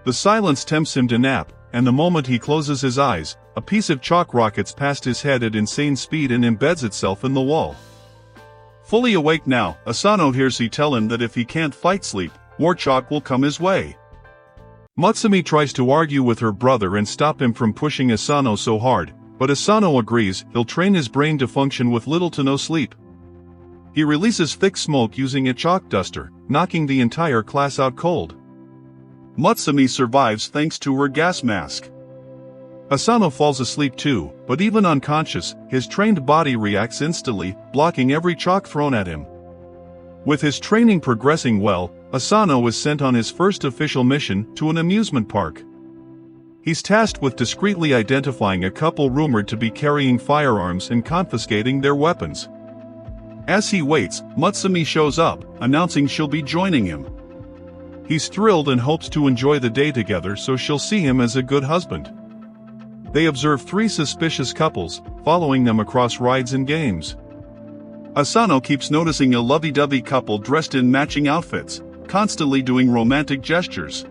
The silence tempts him to nap, and the moment he closes his eyes, a piece of chalk rockets past his head at insane speed and embeds itself in the wall. Fully awake now, Asano hears he tell him that if he can't fight sleep, more chalk will come his way. Msami tries to argue with her brother and stop him from pushing Asano so hard, but Asano agrees he'll train his brain to function with little to no sleep. He releases thick smoke using a chalk duster, knocking the entire class out cold. Msami survives thanks to her gas mask. Asano falls asleep too, but even unconscious, his trained body reacts instantly, blocking every chalk thrown at him. With his training progressing well, Asano is sent on his first official mission to an amusement park. He's tasked with discreetly identifying a couple rumored to be carrying firearms and confiscating their weapons. As he waits, Msami shows up, announcing she'll be joining him. He's thrilled and hopes to enjoy the day together so she'll see him as a good husband. They observe 3 suspicious couples, following them across rides and games. Asano keeps noticing a lovey-dovey couple dressed in matching outfits, constantly doing romantic gestures.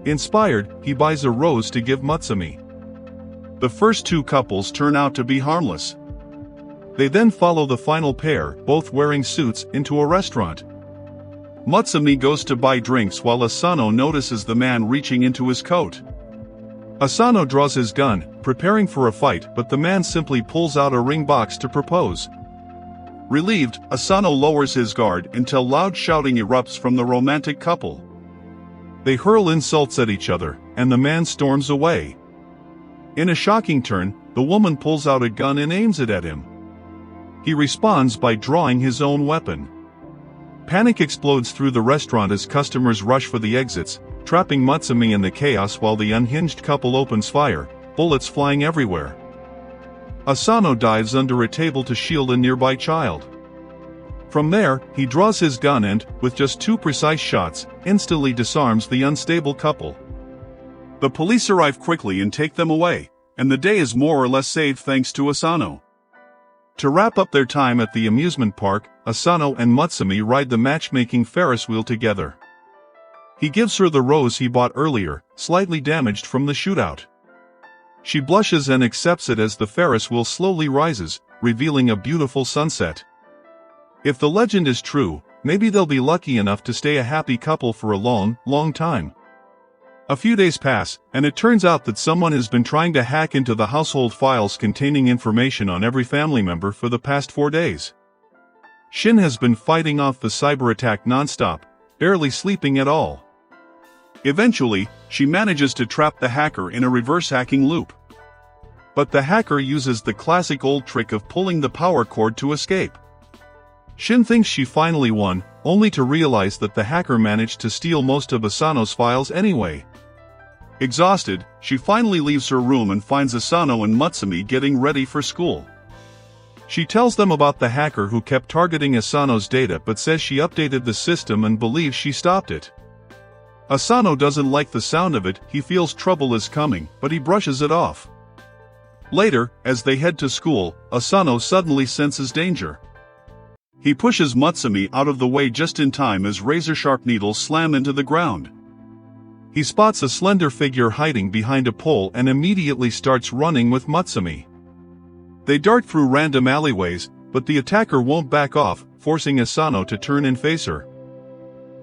Inspired, he buys a rose to give Msami. The first 2 couples turn out to be harmless. They then follow the final pair, both wearing suits, into a restaurant. Msami goes to buy drinks while Asano notices the man reaching into his coat. Asano draws his gun, preparing for a fight, but the man simply pulls out a ring box to propose. Relieved, Asano lowers his guard until loud shouting erupts from the romantic couple. They hurl insults at each other, and the man storms away. In a shocking turn, the woman pulls out a gun and aims it at him. He responds by drawing his own weapon. Panic explodes through the restaurant as customers rush for the exits, trapping Msami in the chaos while the unhinged couple opens fire, bullets flying everywhere. Asano dives under a table to shield a nearby child. From there, he draws his gun and, with just 2 precise shots, instantly disarms the unstable couple. The police arrive quickly and take them away, and the day is more or less saved thanks to Asano. To wrap up their time at the amusement park, Asano and Msami ride the matchmaking Ferris wheel together. He gives her the rose he bought earlier, slightly damaged from the shootout. She blushes and accepts it as the Ferris wheel slowly rises, revealing a beautiful sunset. If the legend is true, maybe they'll be lucky enough to stay a happy couple for a long, long time. A few days pass, and it turns out that someone has been trying to hack into the household files containing information on every family member for the past 4 days. Shin has been fighting off the cyber attack nonstop, barely sleeping at all. Eventually, she manages to trap the hacker in a reverse hacking loop. But the hacker uses the classic old trick of pulling the power cord to escape. Shin thinks she finally won, only to realize that the hacker managed to steal most of Asano's files anyway. Exhausted, she finally leaves her room and finds Asano and Mutsumi getting ready for school. She tells them about the hacker who kept targeting Asano's data but says she updated the system and believes she stopped it. Asano doesn't like the sound of it, he feels trouble is coming, but he brushes it off. Later, as they head to school, Asano suddenly senses danger. He pushes Mutsumi out of the way just in time as razor-sharp needles slam into the ground. He spots a slender figure hiding behind a pole and immediately starts running with Mutsumi. They dart through random alleyways, but the attacker won't back off, forcing Asano to turn and face her.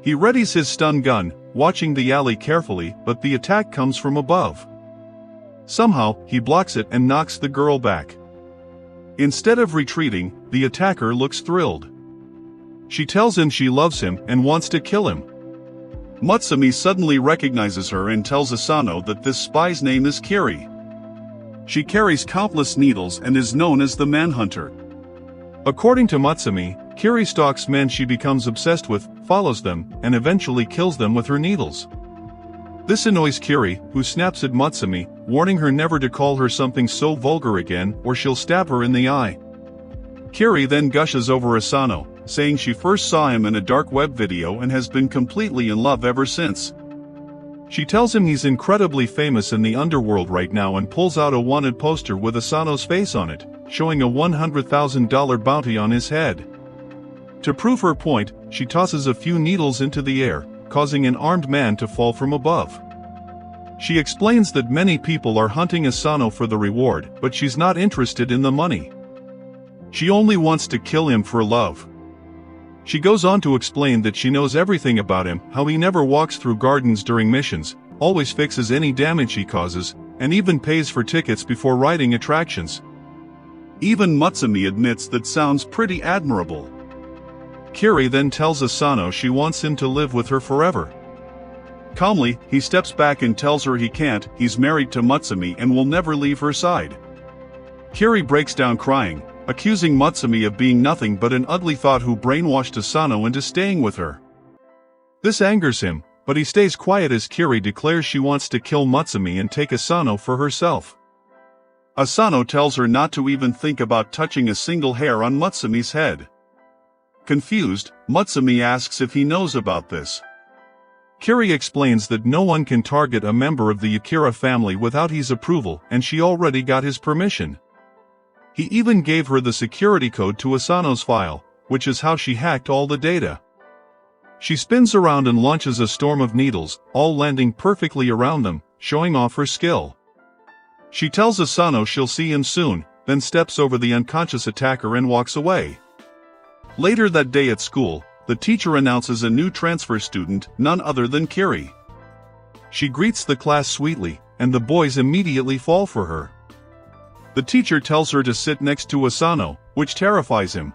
He readies his stun gun, watching the alley carefully, but the attack comes from above. Somehow, he blocks it and knocks the girl back. Instead of retreating, the attacker looks thrilled. She tells him she loves him and wants to kill him. Mutsumi suddenly recognizes her and tells Asano that this spy's name is Kiri. She carries countless needles and is known as the Manhunter. According to Mutsumi, Kiri stalks men she becomes obsessed with, follows them, and eventually kills them with her needles. This annoys Kiri, who snaps at Mutsumi, warning her never to call her something so vulgar again or she'll stab her in the eye. Kiri then gushes over Asano, saying she first saw him in a dark web video and has been completely in love ever since. She tells him he's incredibly famous in the underworld right now and pulls out a wanted poster with Asano's face on it, showing a $100,000 bounty on his head. To prove her point, she tosses a few needles into the air, causing an armed man to fall from above. She explains that many people are hunting Asano for the reward, but she's not interested in the money. She only wants to kill him for love. She goes on to explain that she knows everything about him, how he never walks through gardens during missions, always fixes any damage he causes, and even pays for tickets before riding attractions. Even Mutsumi admits that sounds pretty admirable. Kiri then tells Asano she wants him to live with her forever. Calmly, he steps back and tells her he can't, he's married to Mutsumi and will never leave her side. Kiri breaks down crying, accusing Mutsumi of being nothing but an ugly thought who brainwashed Asano into staying with her. This angers him, but he stays quiet as Kiri declares she wants to kill Mutsumi and take Asano for herself. Asano tells her not to even think about touching a single hair on Mutsumi's head. Confused, Mutsumi asks if he knows about this. Kiri explains that no one can target a member of the Akira family without his approval and she already got his permission. He even gave her the security code to Asano's file, which is how she hacked all the data. She spins around and launches a storm of needles, all landing perfectly around them, showing off her skill. She tells Asano she'll see him soon, then steps over the unconscious attacker and walks away. Later that day at school, the teacher announces a new transfer student, none other than Kiri. She greets the class sweetly, and the boys immediately fall for her. The teacher tells her to sit next to Asano, which terrifies him.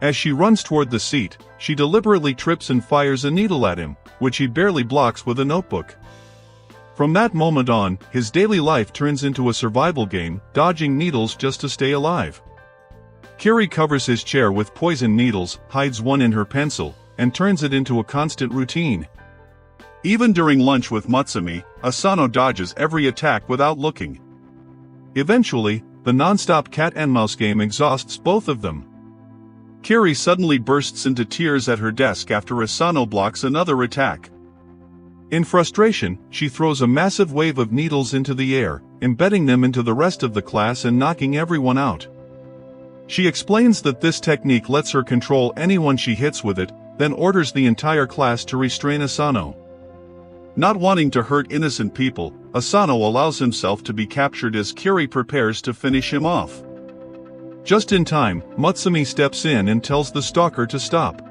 As she runs toward the seat, she deliberately trips and fires a needle at him, which he barely blocks with a notebook. From that moment on, his daily life turns into a survival game, dodging needles just to stay alive. Kiri covers his chair with poison needles, hides one in her pencil, and turns it into a constant routine. Even during lunch with Mutsumi, Asano dodges every attack without looking. Eventually, the non-stop cat and mouse game exhausts both of them. Kiri suddenly bursts into tears at her desk after Asano blocks another attack. In frustration, she throws a massive wave of needles into the air, embedding them into the rest of the class and knocking everyone out. She explains that this technique lets her control anyone she hits with it, then orders the entire class to restrain Asano. Not wanting to hurt innocent people, Asano allows himself to be captured as Kiri prepares to finish him off. Just in time, Msami steps in and tells the stalker to stop.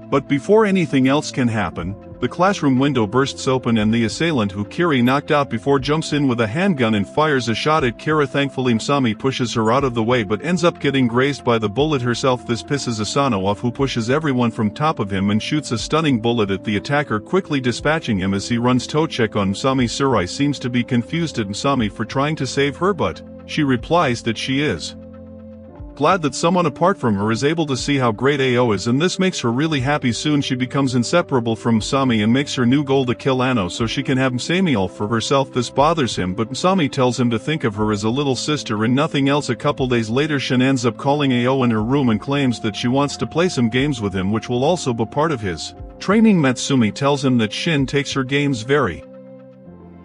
But before anything else can happen, the classroom window bursts open and the assailant who Kiri knocked out before jumps in with a handgun and fires a shot at Kira. Thankfully Msami pushes her out of the way but ends up getting grazed by the bullet herself. This pisses Asano off, who pushes everyone from top of him and shoots a stunning bullet at the attacker, quickly dispatching him as he runs toe check on Msami. Surai seems to be confused at Msami for trying to save her, but she replies that she is glad that someone apart from her is able to see how great AO is, and this makes her really happy. Soon she becomes inseparable from Msami and makes her new goal to kill Ano so she can have Msami all for herself. This bothers him, but Msami tells him to think of her as a little sister and nothing else. A couple days later Shin ends up calling AO in her room and claims that she wants to play some games with him, which will also be part of his training. Matsumi tells him that Shin takes her games very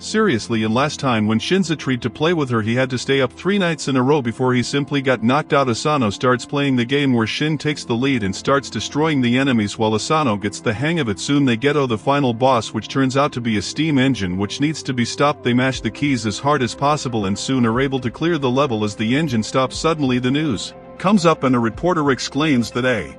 seriously, and last time when Shin's agreed to play with her he had to stay up 3 nights in a row before he simply got knocked out. Asano starts playing the game where Shin takes the lead and starts destroying the enemies while Asano gets the hang of it. Soon they get the final boss, which turns out to be a steam engine which needs to be stopped. They mash the keys as hard as possible and soon are able to clear the level. As the engine stops, suddenly the news comes up and a reporter exclaims that a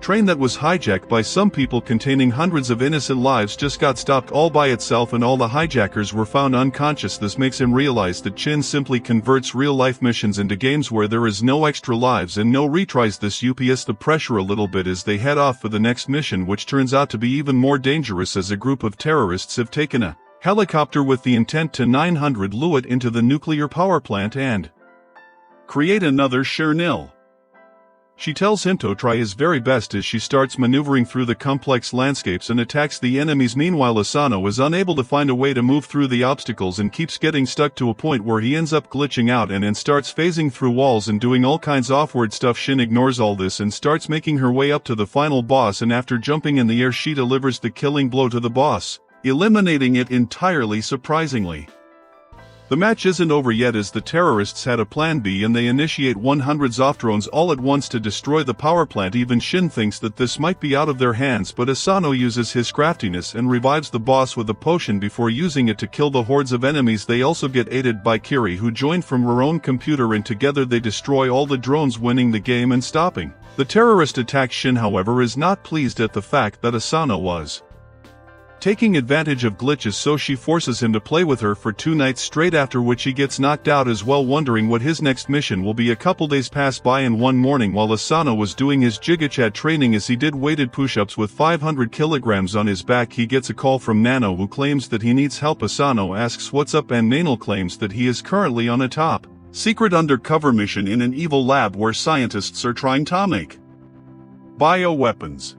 train that was hijacked by some people containing hundreds of innocent lives just got stopped all by itself and all the hijackers were found unconscious. This makes him realize that Shin simply converts real-life missions into games where there is no extra lives and no retries. This ups the pressure a little bit as they head off for the next mission, which turns out to be even more dangerous as a group of terrorists have taken a helicopter with the intent to 900 lure it into the nuclear power plant and create another Chernobyl. She tells him to try his very best as she starts maneuvering through the complex landscapes and attacks the enemies. Meanwhile Asano is unable to find a way to move through the obstacles and keeps getting stuck to a point where he ends up glitching out and starts phasing through walls and doing all kinds of awkward stuff. Shin ignores all this and starts making her way up to the final boss, and after jumping in the air she delivers the killing blow to the boss, eliminating it entirely. Surprisingly, the match isn't over yet as the terrorists had a plan B and they initiate 100 off drones all at once to destroy the power plant. Even Shin thinks that this might be out of their hands, but Asano uses his craftiness and revives the boss with a potion before using it to kill the hordes of enemies. They also get aided by Kiri, who joined from her own computer, and together they destroy all the drones, winning the game and stopping the terrorist attack. Shin, however, is not pleased at the fact that Asano was taking advantage of glitches, so she forces him to play with her for 2 nights straight, after which he gets knocked out as well, wondering what his next mission will be. A couple days pass by and one morning while Asano was doing his Jigachat training as he did weighted push-ups with 500 kilograms on his back, he gets a call from Nano, who claims that he needs help. Asano asks what's up and Nano claims that he is currently on a top secret undercover mission in an evil lab where scientists are trying to make bioweapons.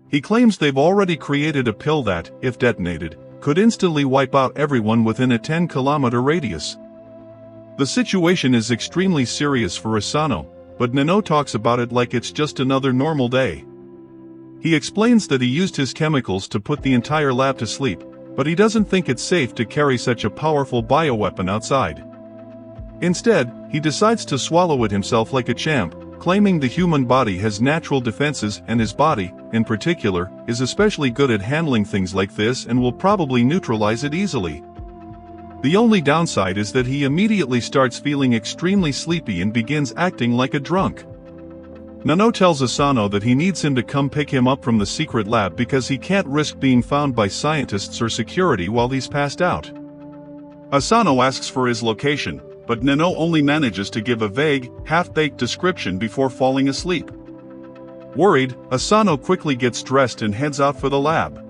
He claims they've already created a pill that, if detonated, could instantly wipe out everyone within a 10-kilometer radius. The situation is extremely serious for Asano, but Nano talks about it like it's just another normal day. He explains that he used his chemicals to put the entire lab to sleep, but he doesn't think it's safe to carry such a powerful bioweapon outside. Instead, he decides to swallow it himself like a champ, claiming the human body has natural defenses and his body, in particular, is especially good at handling things like this and will probably neutralize it easily. The only downside is that he immediately starts feeling extremely sleepy and begins acting like a drunk. Nano tells Asano that he needs him to come pick him up from the secret lab because he can't risk being found by scientists or security while he's passed out. Asano asks for his location, but Nano only manages to give a vague, half-baked description before falling asleep. Worried, Asano quickly gets dressed and heads out for the lab.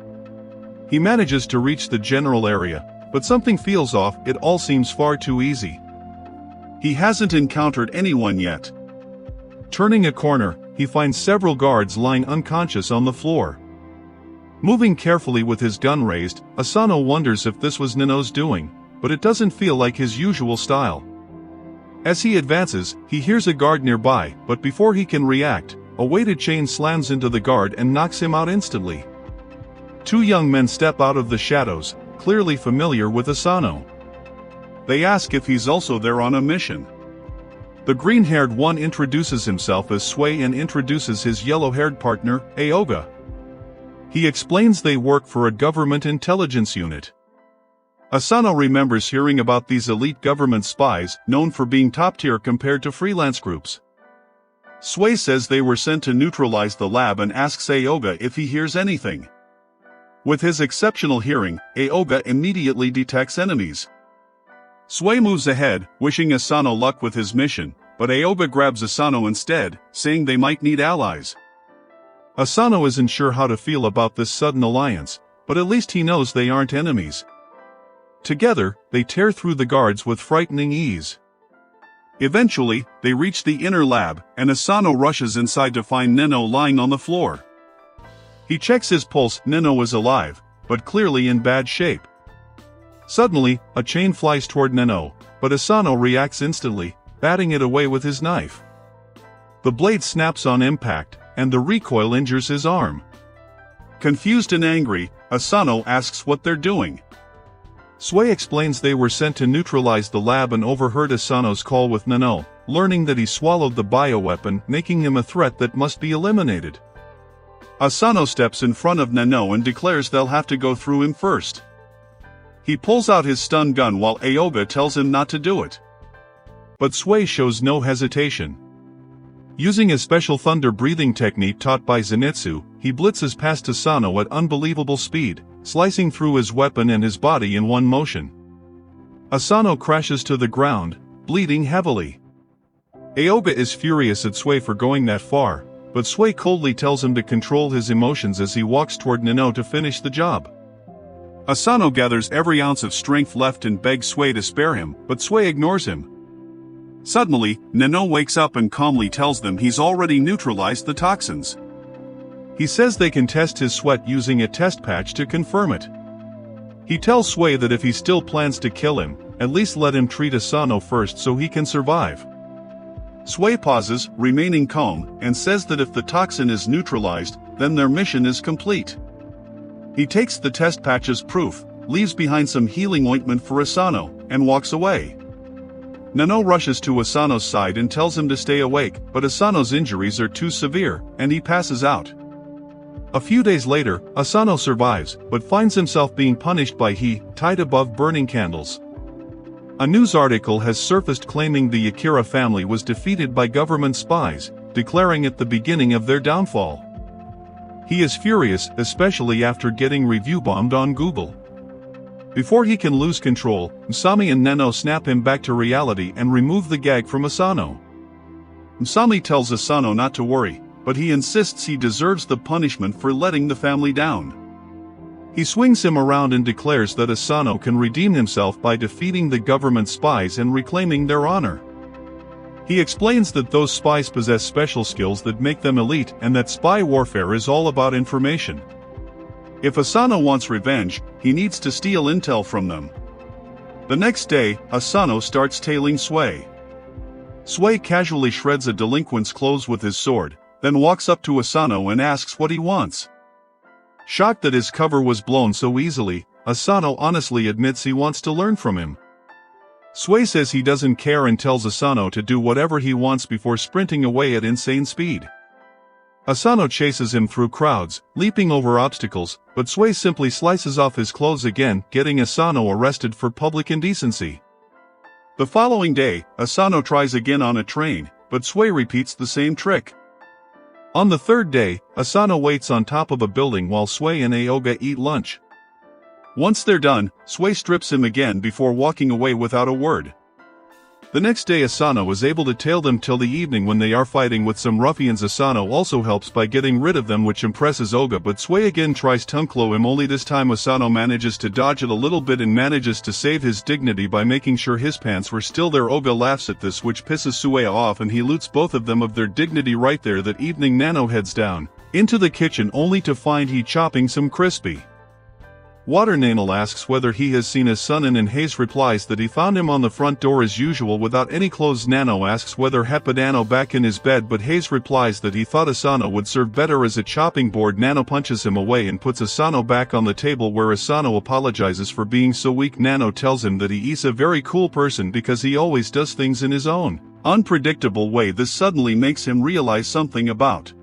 He manages to reach the general area, but something feels off. It all seems far too easy. He hasn't encountered anyone yet. Turning a corner, he finds several guards lying unconscious on the floor. Moving carefully with his gun raised, Asano wonders if this was Nano's doing, but it doesn't feel like his usual style. As he advances, he hears a guard nearby, but before he can react, a weighted chain slams into the guard and knocks him out instantly. 2 young men step out of the shadows, clearly familiar with Asano. They ask if he's also there on a mission. The green-haired one introduces himself as Sway and introduces his yellow-haired partner, Aoga. He explains they work for a government intelligence unit. Asano remembers hearing about these elite government spies, known for being top tier compared to freelance groups. Sui says they were sent to neutralize the lab and asks Aoga if he hears anything. With his exceptional hearing, Aoga immediately detects enemies. Sui moves ahead, wishing Asano luck with his mission, but Aoga grabs Asano instead, saying they might need allies. Asano isn't sure how to feel about this sudden alliance, but at least he knows they aren't enemies. Together, they tear through the guards with frightening ease. Eventually, they reach the inner lab, and Asano rushes inside to find Neno lying on the floor. He checks his pulse. Neno is alive, but clearly in bad shape. Suddenly, a chain flies toward Neno, but Asano reacts instantly, batting it away with his knife. The blade snaps on impact, and the recoil injures his arm. Confused and angry, Asano asks what they're doing. Sui explains they were sent to neutralize the lab and overheard Asano's call with Neno, learning that he swallowed the bioweapon, making him a threat that must be eliminated. Asano steps in front of Neno and declares they'll have to go through him first. He pulls out his stun gun while Aoga tells him not to do it. But Sui shows no hesitation. Using a special thunder breathing technique taught by Zenitsu, he blitzes past Asano at unbelievable speed, slicing through his weapon and his body in one motion. Asano crashes to the ground, bleeding heavily. Aoga is furious at Sui for going that far, but Sui coldly tells him to control his emotions as he walks toward Neno to finish the job. Asano gathers every ounce of strength left and begs Sui to spare him, but Sui ignores him. Suddenly, Neno wakes up and calmly tells them he's already neutralized the toxins. He says they can test his sweat using a test patch to confirm it. He tells Sui that if he still plans to kill him, at least let him treat Asano first so he can survive. Sui pauses, remaining calm, and says that if the toxin is neutralized, then their mission is complete. He takes the test patch as proof, leaves behind some healing ointment for Asano, and walks away. Neno rushes to Asano's side and tells him to stay awake, but Asano's injuries are too severe, and he passes out. A few days later, Asano survives, but finds himself being punished by he, tied above burning candles. A news article has surfaced claiming the Akira family was defeated by government spies, declaring it the beginning of their downfall. He is furious, especially after getting review bombed on Google. Before he can lose control, Msami and Neno snap him back to reality and remove the gag from Asano. Msami tells Asano not to worry, but he insists he deserves the punishment for letting the family down. He swings him around and declares that Asano can redeem himself by defeating the government spies and reclaiming their honor. He explains that those spies possess special skills that make them elite and that spy warfare is all about information. If Asano wants revenge, he needs to steal intel from them. The next day, Asano starts tailing Sui. Sui casually shreds a delinquent's clothes with his sword, then walks up to Asano and asks what he wants. Shocked that his cover was blown so easily, Asano honestly admits he wants to learn from him. Sui says he doesn't care and tells Asano to do whatever he wants before sprinting away at insane speed. Asano chases him through crowds, leaping over obstacles, but Sui simply slices off his clothes again, getting Asano arrested for public indecency. The following day, Asano tries again on a train, but Sui repeats the same trick. On the third day, Asano waits on top of a building while Sui and Aoga eat lunch. Once they're done, Sui strips him again before walking away without a word. The next day Asano is able to tail them till the evening when they are fighting with some ruffians. Asano also helps by getting rid of them, which impresses Oga, but Sui again tries to unclo him, only this time Asano manages to dodge it a little bit and manages to save his dignity by making sure his pants were still there. Oga laughs at this, which pisses Sui off, and he loots both of them of their dignity. Right there that evening Nano heads down into the kitchen only to find he chopping some crispy water. Nano asks whether he has seen his son and Hayes replies that he found him on the front door as usual without any clothes. Nano asks whether Hepadano back in his bed, but Hayes replies that he thought Asano would serve better as a chopping board. Nano punches him away and puts Asano back on the table, where Asano apologizes for being so weak. Nano tells him that he is a very cool person because he always does things in his own unpredictable way. This suddenly makes him realize something about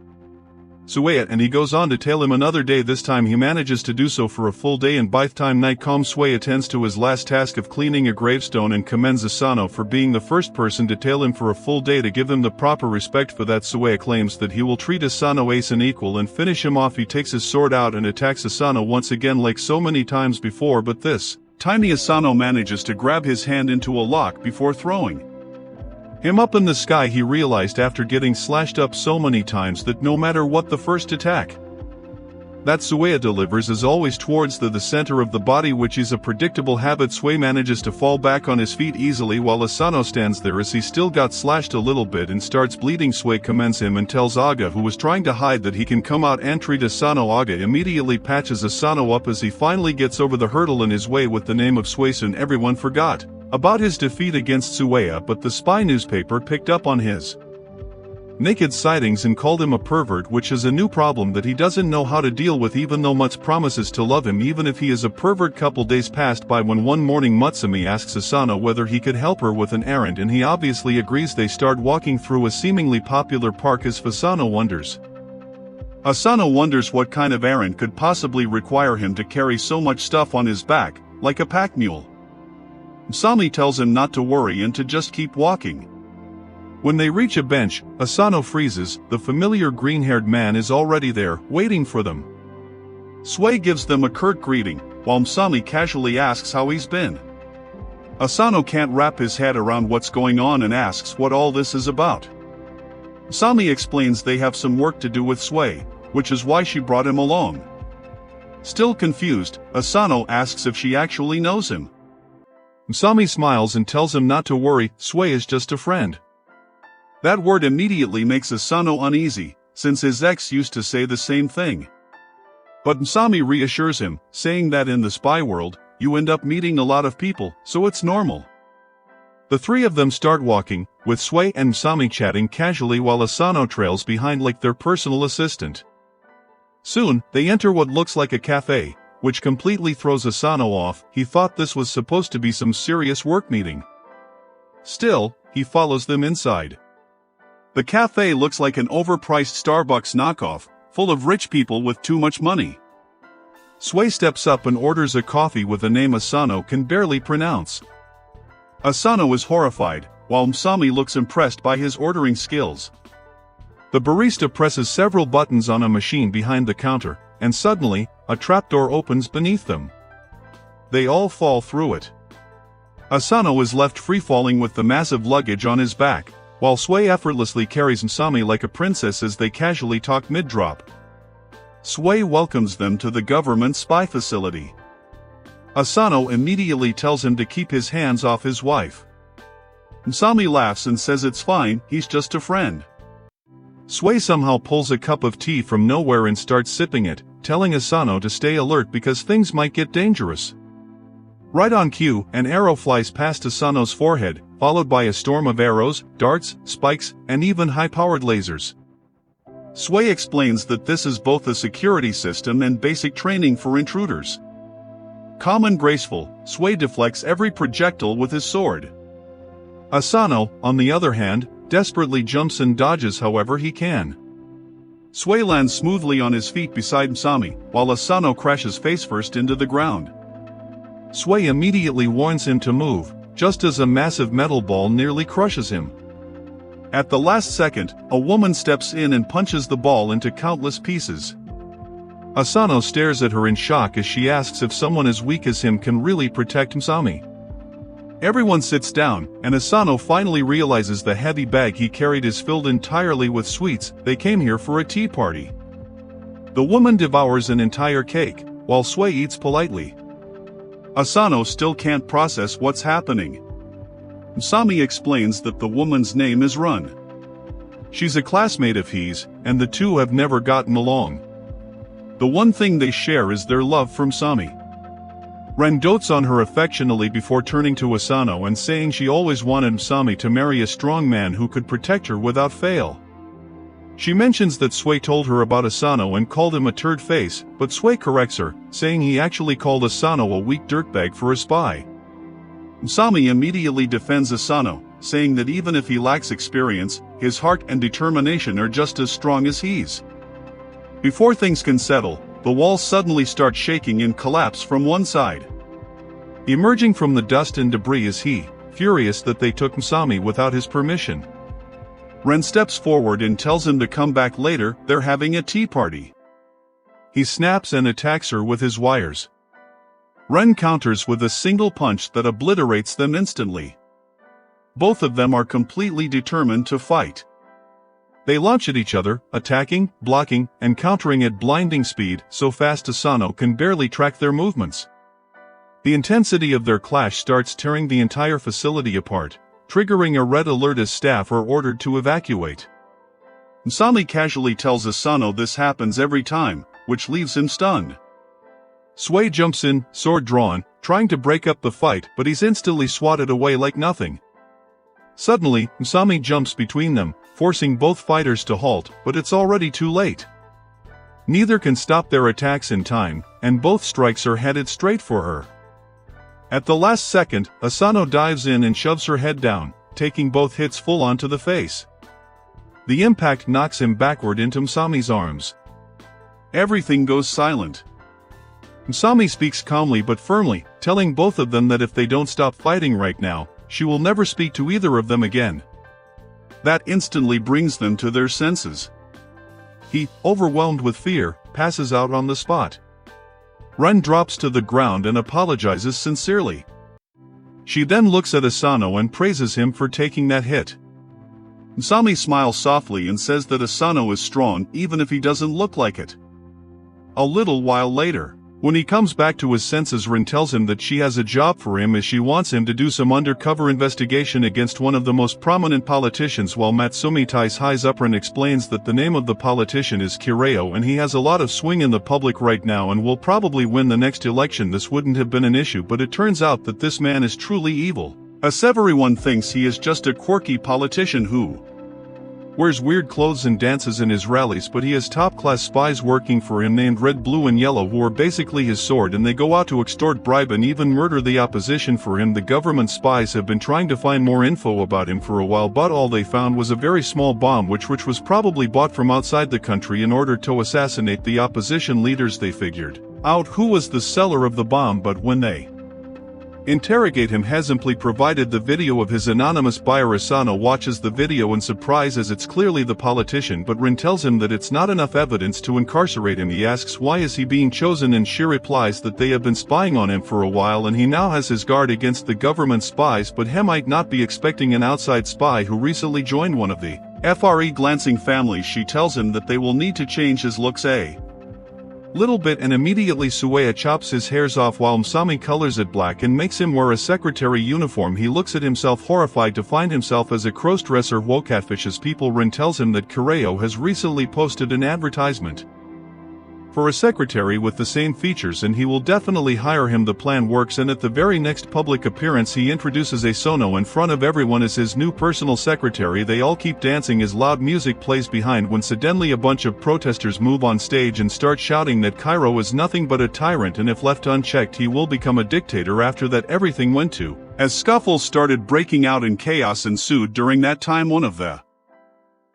Sueya, and he goes on to tell him another day. This time he manages to do so for a full day, and by the time night comes, Sueya attends to his last task of cleaning a gravestone and commends Asano for being the first person to tell him for a full day to give him the proper respect for that. Sueya claims that he will treat Asano as an equal and finish him off. He takes his sword out and attacks Asano once again like so many times before, but this time Asano manages to grab his hand into a lock before throwing him up in the sky. He realized after getting slashed up so many times that no matter what the first attack that Sueya delivers is always towards the center of the body, which is a predictable habit. Sueya manages to fall back on his feet easily while Asano stands there as he still got slashed a little bit and starts bleeding. Sueya commends him and tells Aga, who was trying to hide, that he can come out and treat Asano. Aga immediately patches Asano up as he finally gets over the hurdle in his way with the name of Suesun. Everyone forgot about his defeat against Sueya, but the spy newspaper picked up on his naked sightings and called him a pervert, which is a new problem that he doesn't know how to deal with, even though Mutsu promises to love him even if he is a pervert. Couple days passed by when one morning Mutsumi asks Asano whether he could help her with an errand, and he obviously agrees. They start walking through a seemingly popular park as Asano wonders what kind of errand could possibly require him to carry so much stuff on his back, like a pack mule. Msami tells him not to worry and to just keep walking. When they reach a bench, Asano freezes. The familiar green-haired man is already there, waiting for them. Sueya gives them a curt greeting, while Msami casually asks how he's been. Asano can't wrap his head around what's going on and asks what all this is about. Msami explains they have some work to do with Sueya, which is why she brought him along. Still confused, Asano asks if she actually knows him. Msami smiles and tells him not to worry, Sueya is just a friend. That word immediately makes Asano uneasy, since his ex used to say the same thing. But Msami reassures him, saying that in the spy world, you end up meeting a lot of people, so it's normal. The three of them start walking, with Sueya and Msami chatting casually while Asano trails behind like their personal assistant. Soon, they enter what looks like a cafe, which completely throws Asano off. He thought this was supposed to be some serious work meeting. Still, he follows them inside. The cafe looks like an overpriced Starbucks knockoff, full of rich people with too much money. Sueya steps up and orders a coffee with a name Asano can barely pronounce. Asano is horrified, while Msami looks impressed by his ordering skills. The barista presses several buttons on a machine behind the counter, and suddenly, a trapdoor opens beneath them. They all fall through it. Asano is left free-falling with the massive luggage on his back, while Sueya effortlessly carries Msami like a princess as they casually talk mid-drop. Sueya welcomes them to the government spy facility. Asano immediately tells him to keep his hands off his wife. Msami laughs and says it's fine, he's just a friend. Sueya somehow pulls a cup of tea from nowhere and starts sipping it, telling Asano to stay alert because things might get dangerous. Right on cue, an arrow flies past Asano's forehead, followed by a storm of arrows, darts, spikes, and even high-powered lasers. Sueya explains that this is both a security system and basic training for intruders. Calm and graceful, Sueya deflects every projectile with his sword. Asano, on the other hand, desperately jumps and dodges however he can. Sueya lands smoothly on his feet beside Msami, while Asano crashes face-first into the ground. Sueya immediately warns him to move, just as a massive metal ball nearly crushes him. At the last second, a woman steps in and punches the ball into countless pieces. Asano stares at her in shock as she asks if someone as weak as him can really protect Msami. Everyone sits down, and Asano finally realizes the heavy bag he carried is filled entirely with sweets. They came here for a tea party. The woman devours an entire cake, while Sueya eats politely. Asano still can't process what's happening. Msami explains that the woman's name is Run. She's a classmate of his, and the two have never gotten along. The one thing they share is their love for Msami. Ren dotes on her affectionately before turning to Asano and saying she always wanted Msami to marry a strong man who could protect her without fail. She mentions that Sueya told her about Asano and called him a turd face, but Sueya corrects her, saying he actually called Asano a weak dirtbag for a spy. Msami immediately defends Asano, saying that even if he lacks experience, his heart and determination are just as strong as his. Before things can settle, the walls suddenly start shaking and collapse from one side. Emerging from the dust and debris is he, furious that they took Msami without his permission. Ren steps forward and tells him to come back later, they're having a tea party. He snaps and attacks her with his wires. Ren counters with a single punch that obliterates them instantly. Both of them are completely determined to fight. They launch at each other, attacking, blocking, and countering at blinding speed, so fast Asano can barely track their movements. The intensity of their clash starts tearing the entire facility apart, triggering a red alert as staff are ordered to evacuate. Msami casually tells Asano this happens every time, which leaves him stunned. Sui jumps in, sword drawn, trying to break up the fight, but he's instantly swatted away like nothing. Suddenly, Msami jumps between them, forcing both fighters to halt, but it's already too late. Neither can stop their attacks in time, and both strikes are headed straight for her. At the last second, Asano dives in and shoves her head down, taking both hits full onto the face. The impact knocks him backward into Msami's arms. Everything goes silent. Msami speaks calmly but firmly, telling both of them that if they don't stop fighting right now, she will never speak to either of them again. That instantly brings them to their senses. He, overwhelmed with fear, passes out on the spot. Ren drops to the ground and apologizes sincerely. She then looks at Asano and praises him for taking that hit. Msami smiles softly and says that Asano is strong even if he doesn't look like it. A little while later, when he comes back to his senses, Ren tells him that she has a job for him as she wants him to do some undercover investigation against one of the most prominent politicians, while Matsumi ties highs up. Ren explains that the name of the politician is Kireo and he has a lot of swing in the public right now and will probably win the next election. This wouldn't have been an issue, but it turns out that this man is truly evil, as everyone thinks he is just a quirky politician who wears weird clothes and dances in his rallies, but he has top-class spies working for him named Red, Blue and Yellow who are basically his sword, and they go out to extort, bribe and even murder the opposition for him. The government spies have been trying to find more info about him for a while, but all they found was a very small bomb which was probably bought from outside the country in order to assassinate the opposition leaders. They figured out who was the seller of the bomb, but when they interrogate him, has simply provided the video of his anonymous buyer. Asano watches the video in surprise as it's clearly the politician, but Ren tells him that it's not enough evidence to incarcerate him. He asks why is he being chosen, and she replies that they have been spying on him for a while and he now has his guard against the government spies, but he might not be expecting an outside spy who recently joined one of the FRE glancing families. She tells him that they will need to change his looks a little bit, and immediately Sueya chops his hairs off while Msami colors it black and makes him wear a secretary uniform. He looks at himself horrified to find himself as a cross-dresser who catfishes people. Ren tells him that Kireo has recently posted an advertisement for a secretary with the same features and he will definitely hire him. The plan works, and at the very next public appearance he introduces Asano in front of everyone as his new personal secretary. They all keep dancing as loud music plays behind when suddenly a bunch of protesters move on stage and start shouting that Cairo is nothing but a tyrant and if left unchecked he will become a dictator. After that everything went to as scuffles started breaking out and chaos ensued. During that time one of the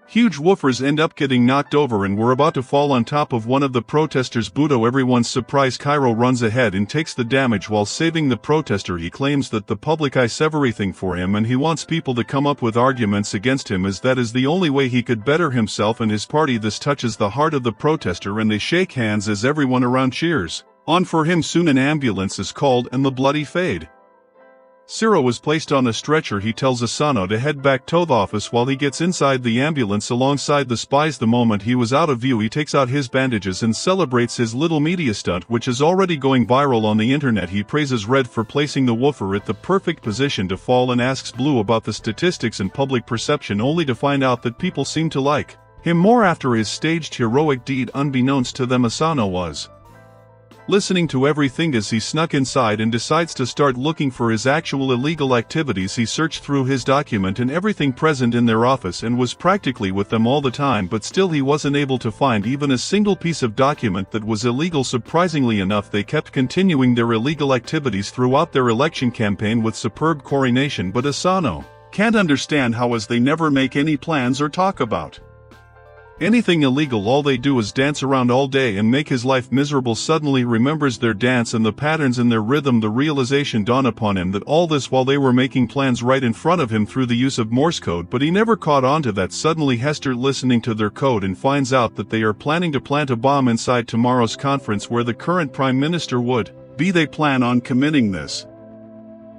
huge woofers end up getting knocked over and were about to fall on top of one of the protesters. Budo, everyone's surprise, Cairo runs ahead and takes the damage while saving the protester. He claims that the public eyes everything for him and he wants people to come up with arguments against him as that is the only way he could better himself and his party. This touches the heart of the protester and they shake hands as everyone around cheers on for him. Soon an ambulance is called and the bloody fade. Siro is placed on a stretcher. He tells Asano to head back to the office while he gets inside the ambulance alongside the spies. The moment he was out of view he takes out his bandages and celebrates his little media stunt, which is already going viral on the internet. He praises Red for placing the woofer at the perfect position to fall and asks Blue about the statistics and public perception, only to find out that people seem to like him more after his staged heroic deed. Unbeknownst to them, Asano was listening to everything as he snuck inside and decides to start looking for his actual illegal activities. He searched through his document and everything present in their office and was practically with them all the time, but still he wasn't able to find even a single piece of document that was illegal. Surprisingly enough, they kept continuing their illegal activities throughout their election campaign with superb coordination, but Asano can't understand how, as they never make any plans or talk about Anything illegal, all they do is dance around all day and make his life miserable. Suddenly remembers their dance and the patterns in their rhythm. The realization dawned upon him that all this while they were making plans right in front of him through the use of Morse code, but he never caught on to that. Suddenly Hester listening to their code and finds out that they are planning to plant a bomb inside tomorrow's conference where the current prime minister would be. They plan on committing this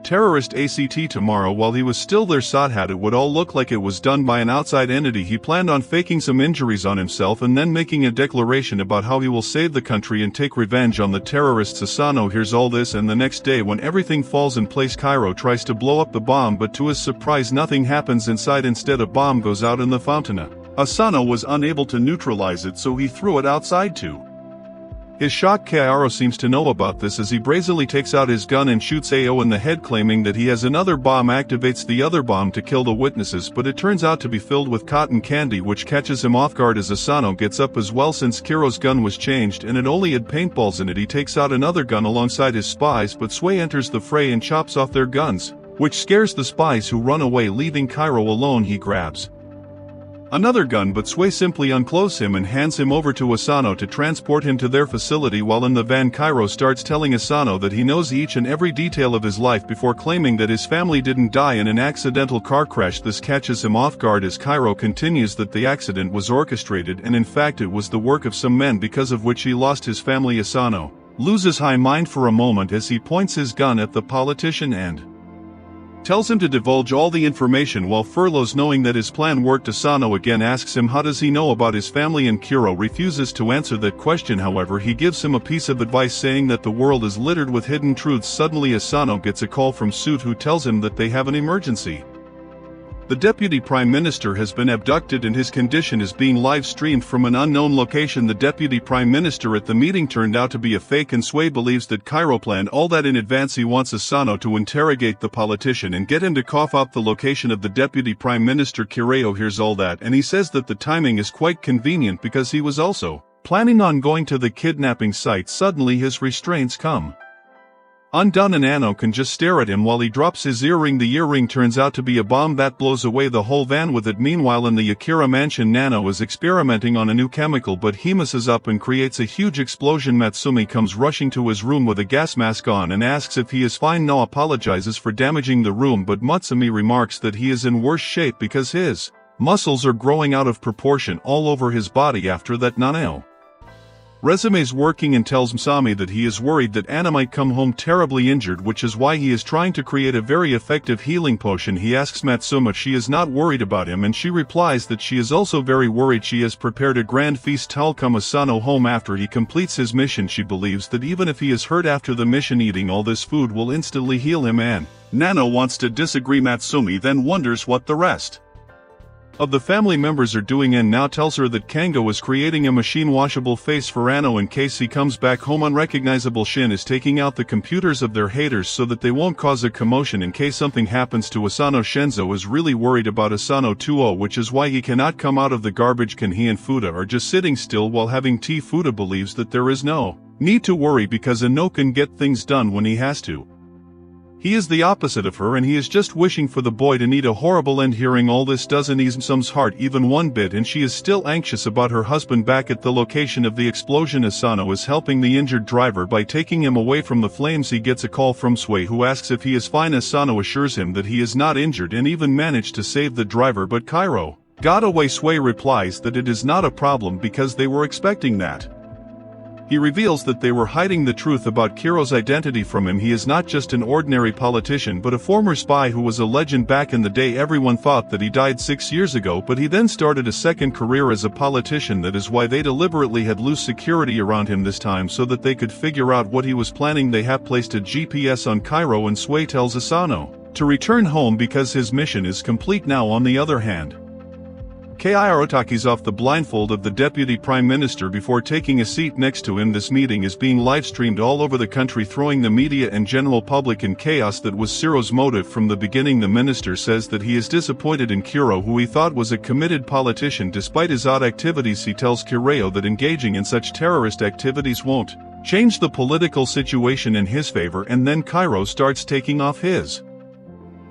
terrorist act tomorrow. While he was still there, Sot had it would all look like it was done by an outside entity. He planned on faking some injuries on himself and then making a declaration about how he will save the country and take revenge on the terrorists. Asano hears all this, and the next day when everything falls in place, Cairo tries to blow up the bomb, but to his surprise nothing happens inside. Instead, a bomb goes out in the fountain. Asano was unable to neutralize it, so he threw it outside too. His shocked Cairo seems to know about this as he brazenly takes out his gun and shoots Ao in the head, claiming that he has another bomb. Activates the other bomb to kill the witnesses, but it turns out to be filled with cotton candy, which catches him off guard as Asano gets up as well. Since Kiro's gun was changed and it only had paintballs in it, he takes out another gun alongside his spies, but Sway enters the fray and chops off their guns, which scares the spies who run away, leaving Cairo alone. He grabs another gun, but Sway simply unclothes him and hands him over to Asano to transport him to their facility. While in the van, Cairo starts telling Asano that he knows each and every detail of his life before claiming that his family didn't die in an accidental car crash. This catches him off guard as Cairo continues that the accident was orchestrated and in fact it was the work of some men because of which he lost his family. Asano loses high mind for a moment as he points his gun at the politician and tells him to divulge all the information while furloughs, knowing that his plan worked. Asano again asks him how does he know about his family, and Kiro refuses to answer that question. However, he gives him a piece of advice saying that the world is littered with hidden truths. Suddenly Asano gets a call from Suit, who tells him that they have an emergency. The deputy prime minister has been abducted and his condition is being live-streamed from an unknown location. The deputy prime minister at the meeting turned out to be a fake, and Sway believes that Cairo planned all that in advance. He wants Asano to interrogate the politician and get him to cough up the location of the deputy prime minister. Kireo hears all that and he says that the timing is quite convenient because he was also planning on going to the kidnapping site. Suddenly his restraints come undone and Ano can just stare at him while he drops his earring. The earring turns out to be a bomb that blows away the whole van with it. Meanwhile, in the Akira mansion, Nano is experimenting on a new chemical, but he messes up and creates a huge explosion. Matsumi comes rushing to his room with a gas mask on and asks if he is fine. No apologizes for damaging the room, but Matsumi remarks that he is in worse shape because his muscles are growing out of proportion all over his body. After that, Nanao resumes working and tells Msami that he is worried that Anna might come home terribly injured, which is why he is trying to create a very effective healing potion. He asks Matsuma if she is not worried about him, and she replies that she is also very worried. She has prepared a grand feast to welcome Asano home after he completes his mission. She believes that even if he is hurt after the mission, eating all this food will instantly heal him, and Nano wants to disagree. Matsumi then wonders what the rest of the family members are doing and now tells her that Kango is creating a machine-washable face for Ano in case he comes back home unrecognizable. Shin is taking out the computers of their haters so that they won't cause a commotion in case something happens to Asano. Shenzo is really worried about Asano 2-0, which is why he cannot come out of the garbage can. He and Fuda are just sitting still while having tea. Fuda believes that there is no need to worry because Ano can get things done when he has to. He is the opposite of her and he is just wishing for the boy to need a horrible end. Hearing all this doesn't ease Msum's heart even one bit, and she is still anxious about her husband. Back at the location of the explosion, Asano is helping the injured driver by taking him away from the flames. He gets a call from Sway, who asks if he is fine. Asano assures him that he is not injured and even managed to save the driver, but Cairo got away. Sway replies that it is not a problem because they were expecting that. He reveals that they were hiding the truth about Kiro's identity from him. He is not just an ordinary politician but a former spy who was a legend back in the day. Everyone thought that he died 6 years ago, but he then started a second career as a politician. That is why they deliberately had loose security around him this time so that they could figure out what he was planning. They have placed a GPS on Cairo and Sway tells Asano to return home because his mission is complete now. On the other hand, Kairo takes off the blindfold of the deputy prime minister before taking a seat next to him. This meeting is being live-streamed all over the country, throwing the media and general public in chaos. That was Siro's motive from the beginning. The minister says that he is disappointed in Kiro, who he thought was a committed politician despite his odd activities. He tells Kireo that engaging in such terrorist activities won't change the political situation in his favor, and then Cairo starts taking off his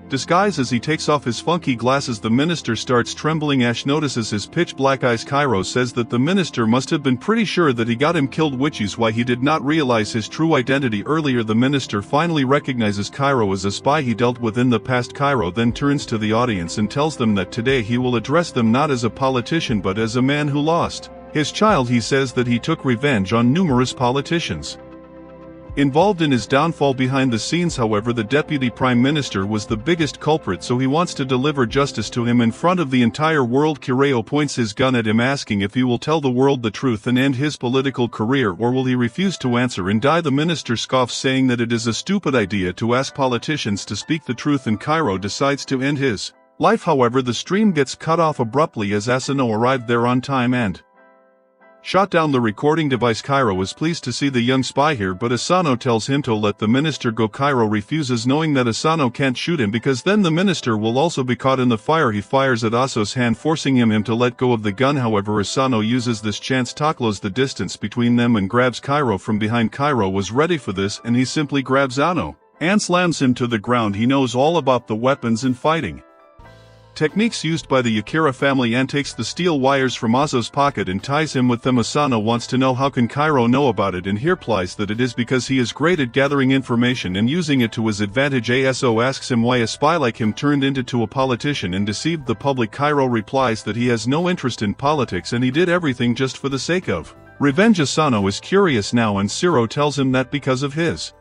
Disguised as he takes off his funky glasses, the minister starts trembling. Ash notices his pitch-black eyes. Cairo says that the minister must have been pretty sure that he got him killed, which is why he did not realize his true identity earlier. The minister finally recognizes Cairo as a spy he dealt with in the past. Cairo then turns to the audience and tells them that today he will address them not as a politician but as a man who lost his child. He says that he took revenge on numerous politicians involved in his downfall. Behind the scenes, however, the deputy prime minister was the biggest culprit, so he wants to deliver justice to him in front of the entire world. Kireo points his gun at him, asking if he will tell the world the truth and end his political career, or will he refuse to answer and die. The minister scoffs, saying that it is a stupid idea to ask politicians to speak the truth, and Cairo decides to end his life. However, the stream gets cut off abruptly as Asano arrived there on time and shot down the recording device. Cairo is pleased to see the young spy here, but Asano tells him to let the minister go. Cairo refuses, knowing that Asano can't shoot him because then the minister will also be caught in the fire. He fires at Aso's hand, forcing him to let go of the gun. However, Asano uses this chance to close the distance between them and grabs Cairo from behind. Cairo was ready for this, and he simply grabs Ano and slams him to the ground. He knows all about the weapons and fighting techniques used by the Yakira family and takes the steel wires from Aso's pocket and ties him with them. Asano wants to know how can Cairo know about it, and he replies that it is because he is great at gathering information and using it to his advantage. Aso asks him why a spy like him turned into a politician and deceived the public. Cairo replies that he has no interest in politics and he did everything just for the sake of revenge. Asano is curious now, and Shiro tells him that because of his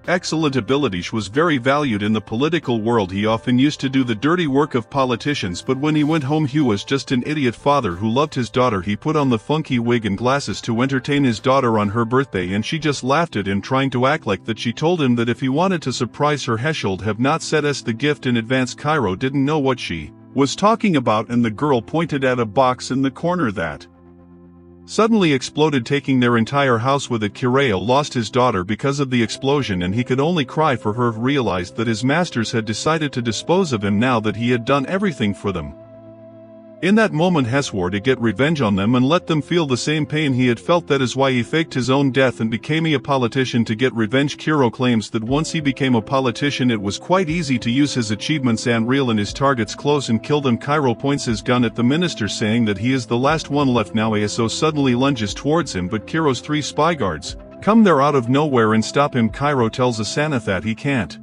excellent abilities was very valued in the political world. He often used to do the dirty work of politicians, but when he went home he was just an idiot father who loved his daughter. He put on the funky wig and glasses to entertain his daughter on her birthday, and she just laughed at him, trying to act like that. She told him that if he wanted to surprise her, he should have not said us the gift in advance. Cairo didn't know what she was talking about, and the girl pointed at a box in the corner that suddenly exploded, taking their entire house with it. Kireo lost his daughter because of the explosion, and he could only cry for her. Realized that his masters had decided to dispose of him now that he had done everything for them. In that moment he swore to get revenge on them and let them feel the same pain he had felt. That is why he faked his own death and became a politician to get revenge. Kiro claims that once he became a politician it was quite easy to use his achievements and reel in his targets close and kill them. Cairo points his gun at the minister, saying that he is the last one left now. Aso suddenly lunges towards him, but Kiro's 3 spy guards come there out of nowhere and stop him. Cairo tells Asano that he can't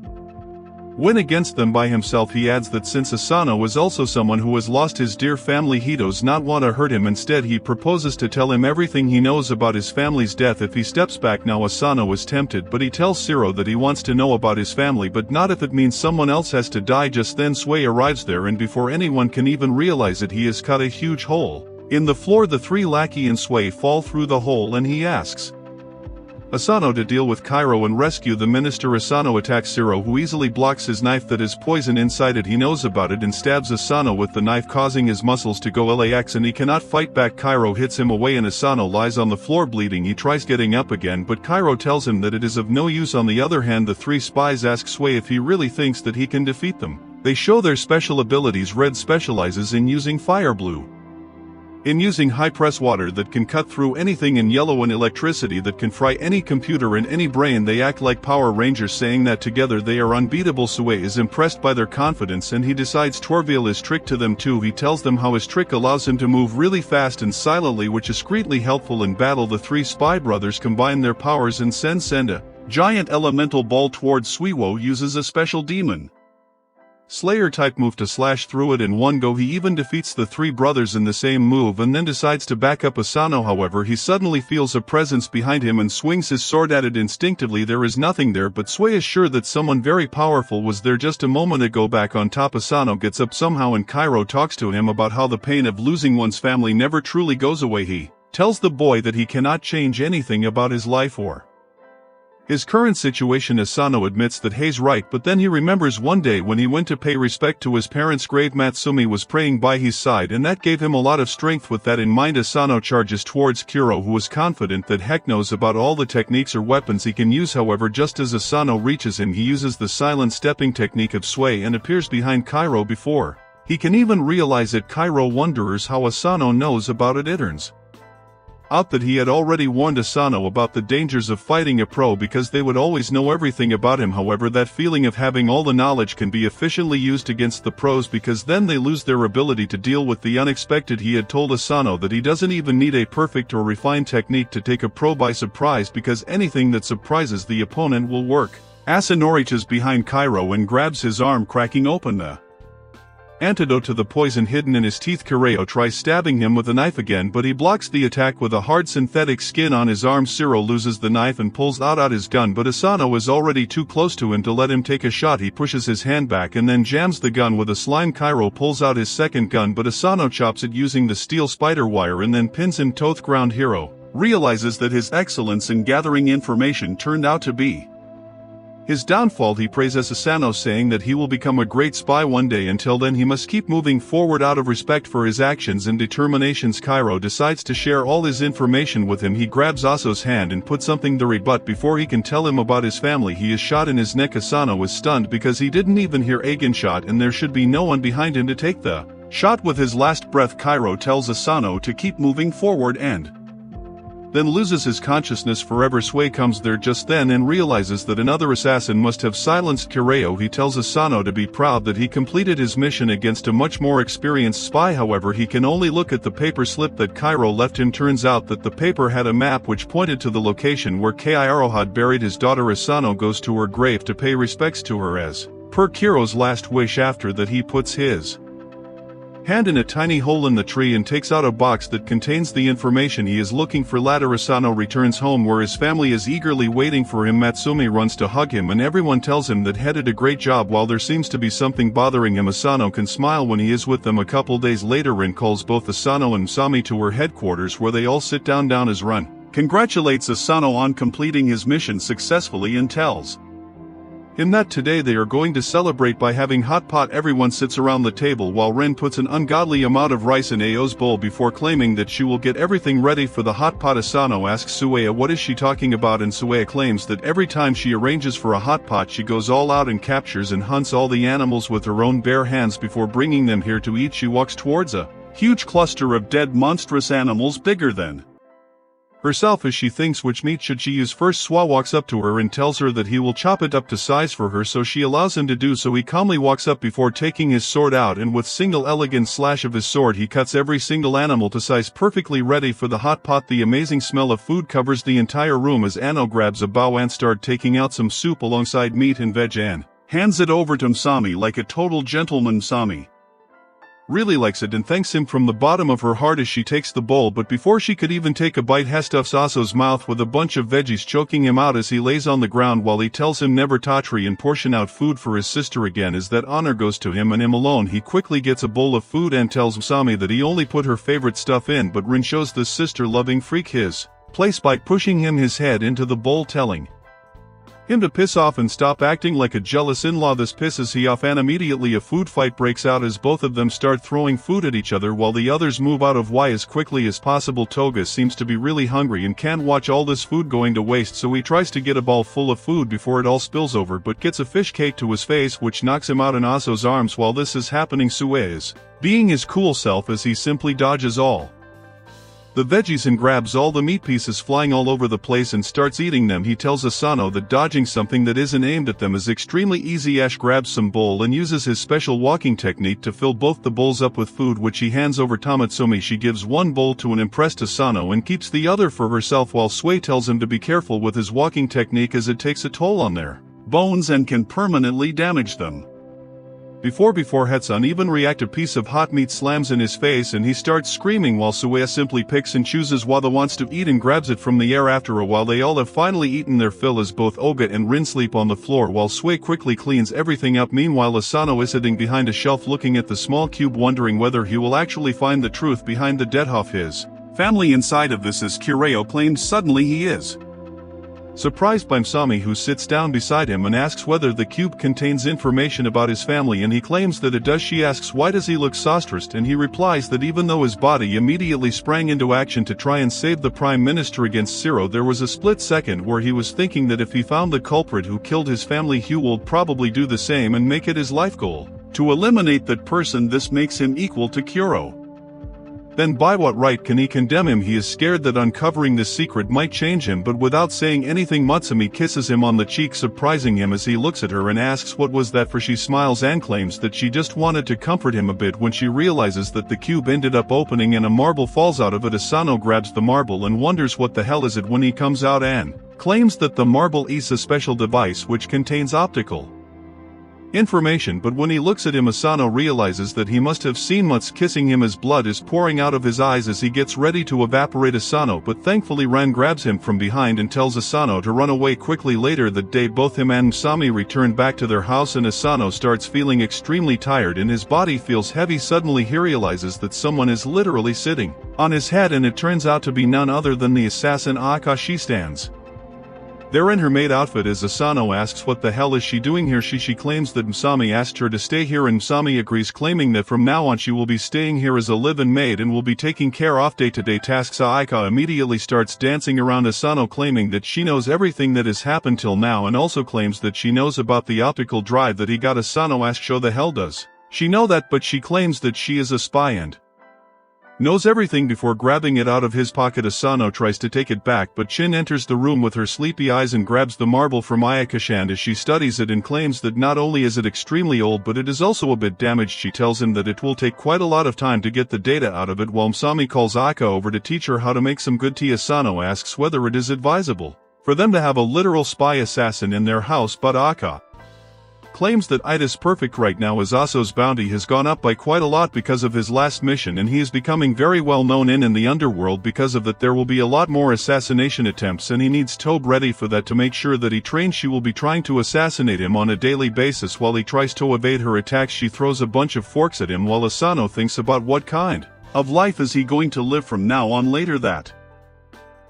win against them by himself. He adds that since Asano is also someone who has lost his dear family, he does not want to hurt him. Instead, he proposes to tell him everything he knows about his family's death if he steps back. Now Asano is tempted, but he tells Shiro that he wants to know about his family, but not if it means someone else has to die. Just then Sui arrives there, and before anyone can even realize it, he has cut a huge hole in the floor. The 3 lackey and Sui fall through the hole, and he asks Asano to deal with Cairo and rescue the minister. Asano attacks Shiro, who easily blocks his knife that has poison inside it. He knows about it and stabs Asano with the knife, causing his muscles to go lax, and he cannot fight back. Cairo hits him away and Asano lies on the floor bleeding. He tries getting up again, but Cairo tells him that it is of no use. On the other hand, the 3 spies ask Sui if he really thinks that he can defeat them. They show their special abilities. Red specializes in using fire, blue in using high-press water that can cut through anything, and yellow in electricity that can fry any computer and any brain. They act like Power Rangers, saying that together they are unbeatable. Sui is impressed by their confidence, and he decides to reveal his trick to them too. He tells them how his trick allows him to move really fast and silently, which is discreetly helpful in battle. The 3 spy brothers combine their powers and send a giant elemental ball towards Suiwo. Uses a special demon Slayer type move to slash through it in one go. He even defeats the 3 brothers in the same move and then decides to back up Asano. However, he suddenly feels a presence behind him and swings his sword at it instinctively. There is nothing there, but Sui is sure that someone very powerful was there just a moment ago. Back on top, Asano gets up somehow and Cairo talks to him about how the pain of losing one's family never truly goes away. He tells the boy that he cannot change anything about his life or his current situation. Asano admits that he's right, but then he remembers one day when he went to pay respect to his parents' grave. Matsumi was praying by his side, and that gave him a lot of strength. With that in mind, Asano charges towards Kiro, who is confident that Heck knows about all the techniques or weapons he can use. However, just as Asano reaches him, he uses the silent stepping technique of Sui and appears behind Cairo before he can even realize it. Cairo wonders how Asano knows about it. It turns out that he had already warned Asano about the dangers of fighting a pro because they would always know everything about him. However, that feeling of having all the knowledge can be efficiently used against the pros because then they lose their ability to deal with the unexpected. He had told Asano that he doesn't even need a perfect or refined technique to take a pro by surprise because anything that surprises the opponent will work. Asano reaches behind Kairo and grabs his arm, cracking open the antidote to the poison hidden in his teeth. Kireo tries stabbing him with a knife again, but he blocks the attack with a hard synthetic skin on his arm. Shiro loses the knife and pulls out his gun, but Asano is already too close to him to let him take a shot. He pushes his hand back and then jams the gun with a slime. Kairo pulls out his second gun, but Asano chops it using the steel spider wire and then pins him. Toth ground hero realizes that his excellence in gathering information turned out to be his downfall. He praises Asano, saying that he will become a great spy one day. Until then he must keep moving forward out of respect for his actions and determinations. Kairo decides to share all his information with him. He grabs Aso's hand and puts something there, but before he can tell him about his family he is shot in his neck. Asano is stunned because he didn't even hear a gunshot and there should be no one behind him to take the shot. With his last breath, Kairo tells Asano to keep moving forward and then loses his consciousness forever. Sui comes there just then and realizes that another assassin must have silenced Kireo. He tells Asano to be proud that he completed his mission against a much more experienced spy. However, he can only look at the paper slip that Kairo left him. Turns out that the paper had a map which pointed to the location where Kairo had buried his daughter. Asano goes to her grave to pay respects to her as per Kiro's last wish. After that he puts his hand in a tiny hole in the tree and takes out a box that contains the information he is looking for. Later Asano returns home where his family is eagerly waiting for him. Matsumi runs to hug him and everyone tells him that he did a great job. While there seems to be something bothering him, Asano can smile when he is with them. A couple days later Rin calls both Asano and Msami to her headquarters where they all sit down. As Rin congratulates Asano on completing his mission successfully and tells him that today they are going to celebrate by having hot pot. Everyone sits around the table while Ren puts an ungodly amount of rice in Ao's bowl before claiming that she will get everything ready for the hot pot. Asano asks Sueya what is she talking about, and Sueya claims that every time she arranges for a hot pot she goes all out and captures and hunts all the animals with her own bare hands before bringing them here to eat. She walks towards a huge cluster of dead monstrous animals bigger than herself as she thinks which meat should she use first. Swa walks up to her and tells her that he will chop it up to size for her, so she allows him to do so. He calmly walks up before taking his sword out, and with single elegant slash of his sword he cuts every single animal to size perfectly, ready for the hot pot. The amazing smell of food covers the entire room as Ano grabs a bowl and starts taking out some soup alongside meat and veg and hands it over to Msami like a total gentleman. Msami really likes it and thanks him from the bottom of her heart as she takes the bowl, but before she could even take a bite he stuffs Aso's mouth with a bunch of veggies, choking him out as he lays on the ground while he tells him never touch and portion out food for his sister again. As that honor goes to him and him alone, he quickly gets a bowl of food and tells Msami that he only put her favorite stuff in, but Rin shows this sister-loving freak his place by pushing him his head into the bowl, telling him to piss off and stop acting like a jealous in-law. This pisses he off and immediately a food fight breaks out as both of them start throwing food at each other while the others move out of way as quickly as possible. Toga seems to be really hungry and can't watch all this food going to waste, so he tries to get a bowl full of food before it all spills over, but gets a fish cake to his face which knocks him out in Aso's arms. While this is happening, Sue is being his cool self as he simply dodges all the veggies and grabs all the meat pieces flying all over the place and starts eating them. He tells Asano that dodging something that isn't aimed at them is extremely easy. Ash grabs some bowl and uses his special walking technique to fill both the bowls up with food, which he hands over to Matsumi. She gives one bowl to an impressed Asano and keeps the other for herself, while Sui tells him to be careful with his walking technique as it takes a toll on their bones and can permanently damage them. Before Hetsun even react, a piece of hot meat slams in his face and he starts screaming while Sueya simply picks and chooses what he wants to eat and grabs it from the air. After a while they all have finally eaten their fill as both Oga and Rin sleep on the floor while Sui quickly cleans everything up. Meanwhile Asano is sitting behind a shelf looking at the small cube, wondering whether he will actually find the truth behind the death of his family inside of this, as Kireo claims suddenly he is surprised by Msami, who sits down beside him and asks whether the cube contains information about his family, and he claims that it does. She asks why does he look so stressed, and he replies that even though his body immediately sprang into action to try and save the Prime Minister against Zero, there was a split second where he was thinking that if he found the culprit who killed his family, he would probably do the same and make it his life goal to eliminate that person. This makes him equal to Kuro. Then by what right can he condemn him? He is scared that uncovering this secret might change him, but without saying anything Msami kisses him on the cheek, surprising him as he looks at her and asks what was that, for she smiles and claims that she just wanted to comfort him a bit when she realizes that the cube ended up opening and a marble falls out of it. Asano grabs the marble and wonders what the hell is it when he comes out and claims that the marble is a special device which contains optical information, but when he looks at him, Asano realizes that he must have seen Mutz kissing him as blood is pouring out of his eyes as he gets ready to evaporate Asano, but thankfully Ran grabs him from behind and tells Asano to run away quickly. Later that day both him and Msami return back to their house and Asano starts feeling extremely tired and his body feels heavy. Suddenly he realizes that someone is literally sitting on his head, and it turns out to be none other than the assassin Aka. She stands there in her maid outfit as Asano asks what the hell is she doing here. She claims that Msami asked her to stay here, and Msami agrees, claiming that from now on she will be staying here as a live-in maid and will be taking care of day-to-day tasks. Aika immediately starts dancing around Asano, claiming that she knows everything that has happened till now and also claims that she knows about the optical drive that he got. Asano asks how the hell does she know that, but she claims that she is a spy and knows everything. Before grabbing it out of his pocket, Asano tries to take it back, but Chin enters the room with her sleepy eyes and grabs the marble from Ayakashan as she studies it and claims that not only is it extremely old but it is also a bit damaged. She tells him that it will take quite a lot of time to get the data out of it, while Msami calls Aka over to teach her how to make some good tea. Asano asks whether it is advisable for them to have a literal spy assassin in their house, but Aka claims that it is perfect right now as Aso's bounty has gone up by quite a lot because of his last mission, and he is becoming very well known in the underworld. Because of that there will be a lot more assassination attempts, and he needs Tobe ready for that to make sure that he trains. She will be trying to assassinate him on a daily basis while he tries to evade her attacks. She throws a bunch of forks at him while Asano thinks about what kind of life is he going to live from now on. Later that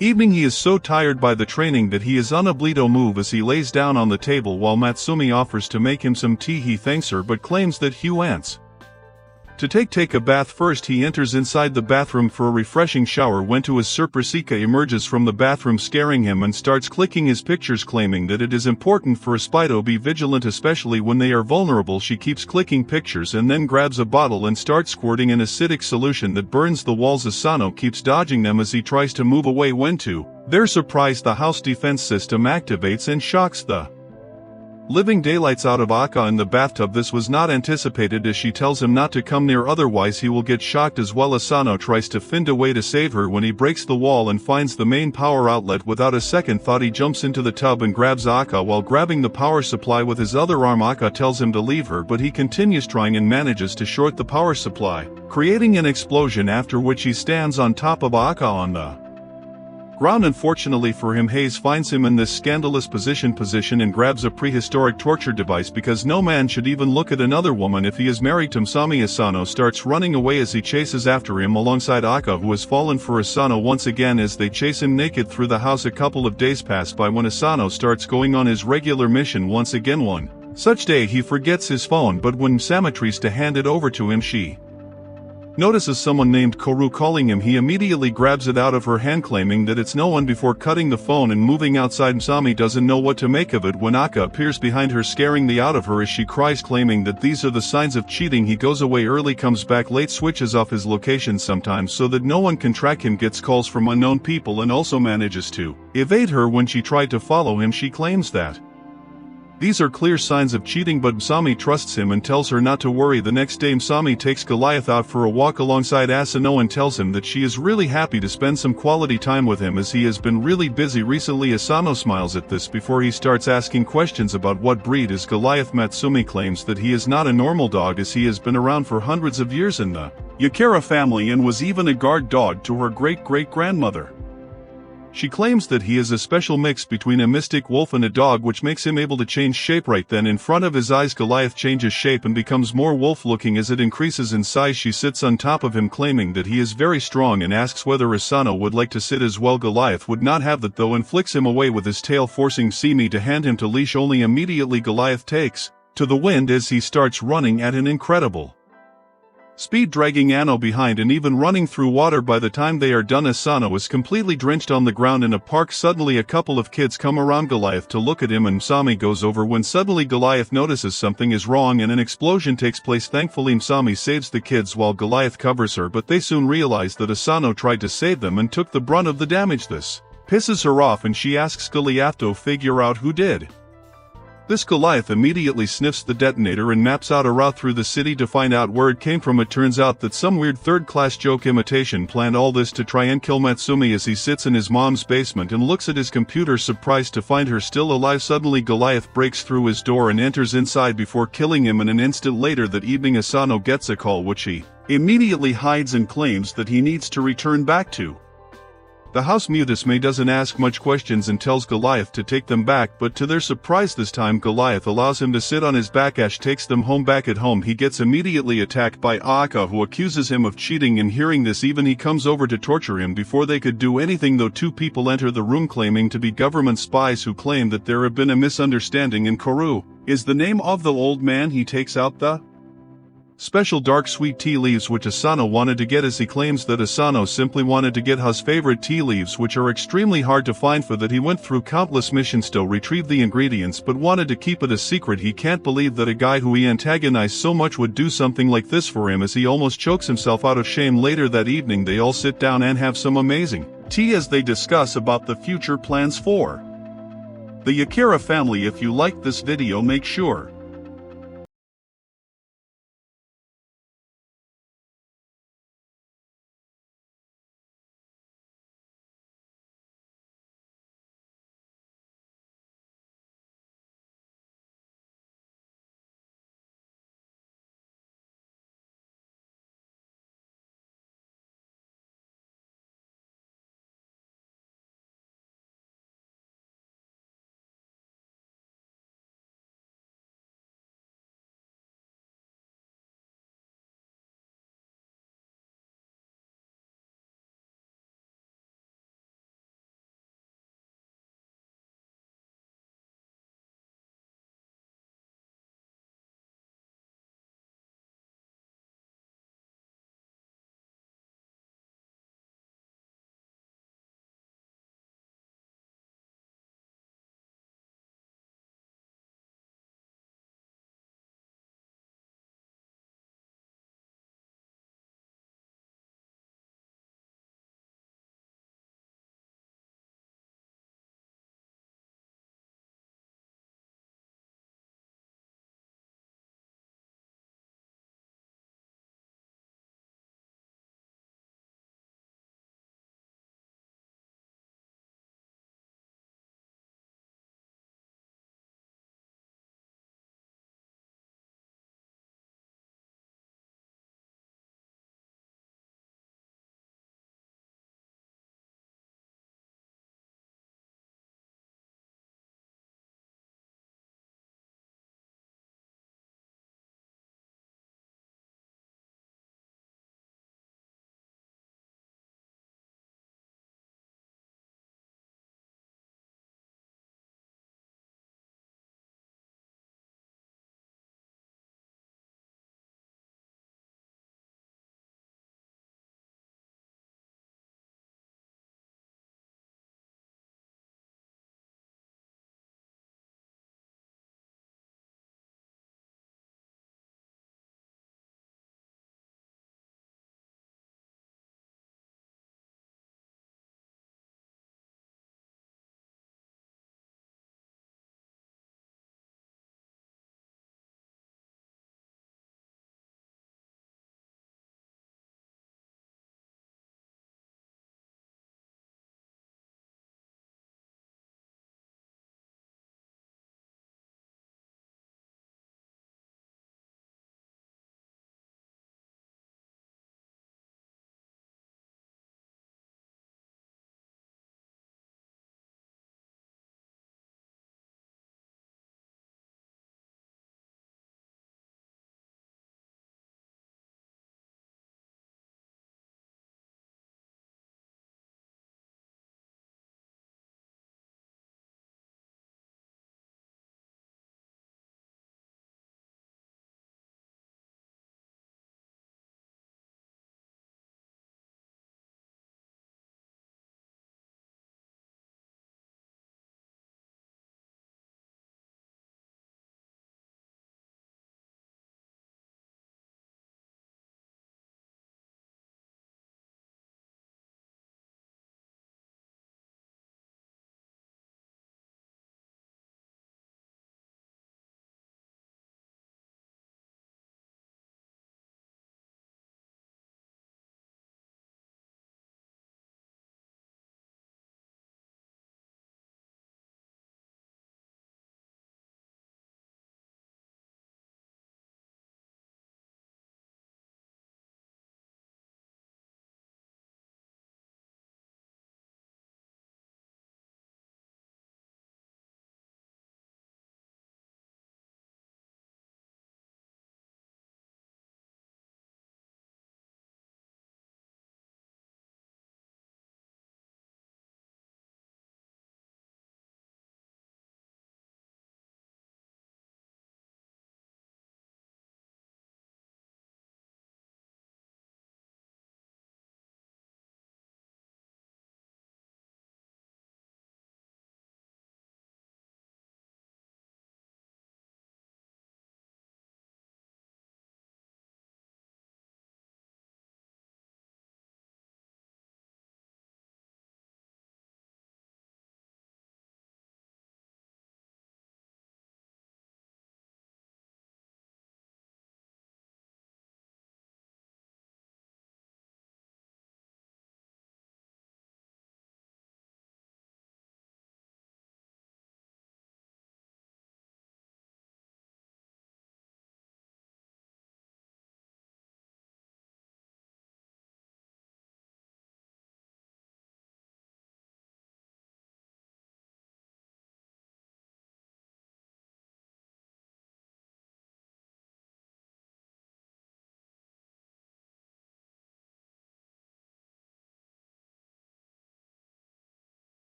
evening he is so tired by the training that he is unable to move as he lays down on the table while Matsumi offers to make him some tea. He thanks her but claims that he wants to take a bath first. He enters inside the bathroom for a refreshing shower when to his surprise Ika emerges from the bathroom scaring him and starts clicking his pictures, claiming that it is important for a spy to be vigilant especially when they are vulnerable. She keeps clicking pictures and then grabs a bottle and starts squirting an acidic solution that burns the walls. Asano keeps dodging them as he tries to move away when to their surprise the house defense system activates and shocks the living daylights out of Aka in the bathtub. This was not anticipated as she tells him not to come near otherwise he will get shocked as well. Asano tries to find a way to save her when he breaks the wall and finds the main power outlet. Without a second thought he jumps into the tub and grabs Aka while grabbing the power supply with his other arm. Aka tells him to leave her but he continues trying and manages to short the power supply, creating an explosion, after which he stands on top of Aka on the ground. Unfortunately for him, Hayes finds him in this scandalous position and grabs a prehistoric torture device because no man should even look at another woman if he is married to Msami. Asano starts running away as he chases after him alongside Aka, who has fallen for Asano once again as they chase him naked through the house. A couple of days pass by when Asano starts going on his regular mission once again. One such day he forgets his phone, but when Msami tries to hand it over to him, she notices someone named Koru calling him. He immediately grabs it out of her hand, claiming that it's no one before cutting the phone and moving outside. Msami doesn't know what to make of it when Aka appears behind her, scaring the out of her as she cries, claiming that these are the signs of cheating. He goes away early, comes back late, switches off his location sometimes so that no one can track him, gets calls from unknown people, and also manages to evade her when she tried to follow him. She claims that these are clear signs of cheating, but Msami trusts him and tells her not to worry. The next day Msami takes Goliath out for a walk alongside Asano and tells him that she is really happy to spend some quality time with him as he has been really busy recently. Asano smiles at this before he starts asking questions about what breed is Goliath. Matsumi claims that he is not a normal dog as he has been around for hundreds of years in the Yakara family and was even a guard dog to her great-great-grandmother. She claims that he is a special mix between a mystic wolf and a dog, which makes him able to change shape. Right then, in front of his eyes, Goliath changes shape and becomes more wolf-looking as it increases in size. She sits on top of him, claiming that he is very strong, and asks whether Asano would like to sit as well. Goliath would not have that though and flicks him away with his tail, forcing Simi to hand him to leash. Only immediately Goliath takes to the wind as he starts running at an incredible speed dragging Ano behind and even running through water. By the time they are done, Asano is completely drenched on the ground in a park. Suddenly a couple of kids come around Goliath to look at him and Msami goes over when suddenly Goliath notices something is wrong and an explosion takes place. Thankfully Msami saves the kids while Goliath covers her, but they soon realize that Asano tried to save them and took the brunt of the damage. This pisses her off and she asks Goliath to figure out who did. This Goliath immediately sniffs the detonator and maps out a route through the city to find out where it came from. It turns out that some weird third-class joke imitation planned all this to try and kill Matsumi. As he sits in his mom's basement and looks at his computer, surprised to find her still alive, suddenly Goliath breaks through his door and enters inside before killing him, and an instant later that evening Asano gets a call which he immediately hides and claims that he needs to return back to. The house. Msami doesn't ask much questions and tells Goliath to take them back, but to their surprise this time Goliath allows him to sit on his back. Ash takes them home. Back at home he gets immediately attacked by Aka, who accuses him of cheating, and hearing this even he comes over to torture him. Before they could do anything though, two people enter the room claiming to be government spies who claim that there have been a misunderstanding and Koru is the name of the old man. He takes out the special dark sweet tea leaves which Asano wanted to get, as he claims that Asano simply wanted to get his favorite tea leaves, which are extremely hard to find. For that he went through countless missions to retrieve the ingredients but wanted to keep it a secret. He can't believe that a guy who he antagonized so much would do something like this for him, as he almost chokes himself out of shame. Later that evening they all sit down and have some amazing tea as they discuss about the future plans for the Yakira family. If you liked this video, make sure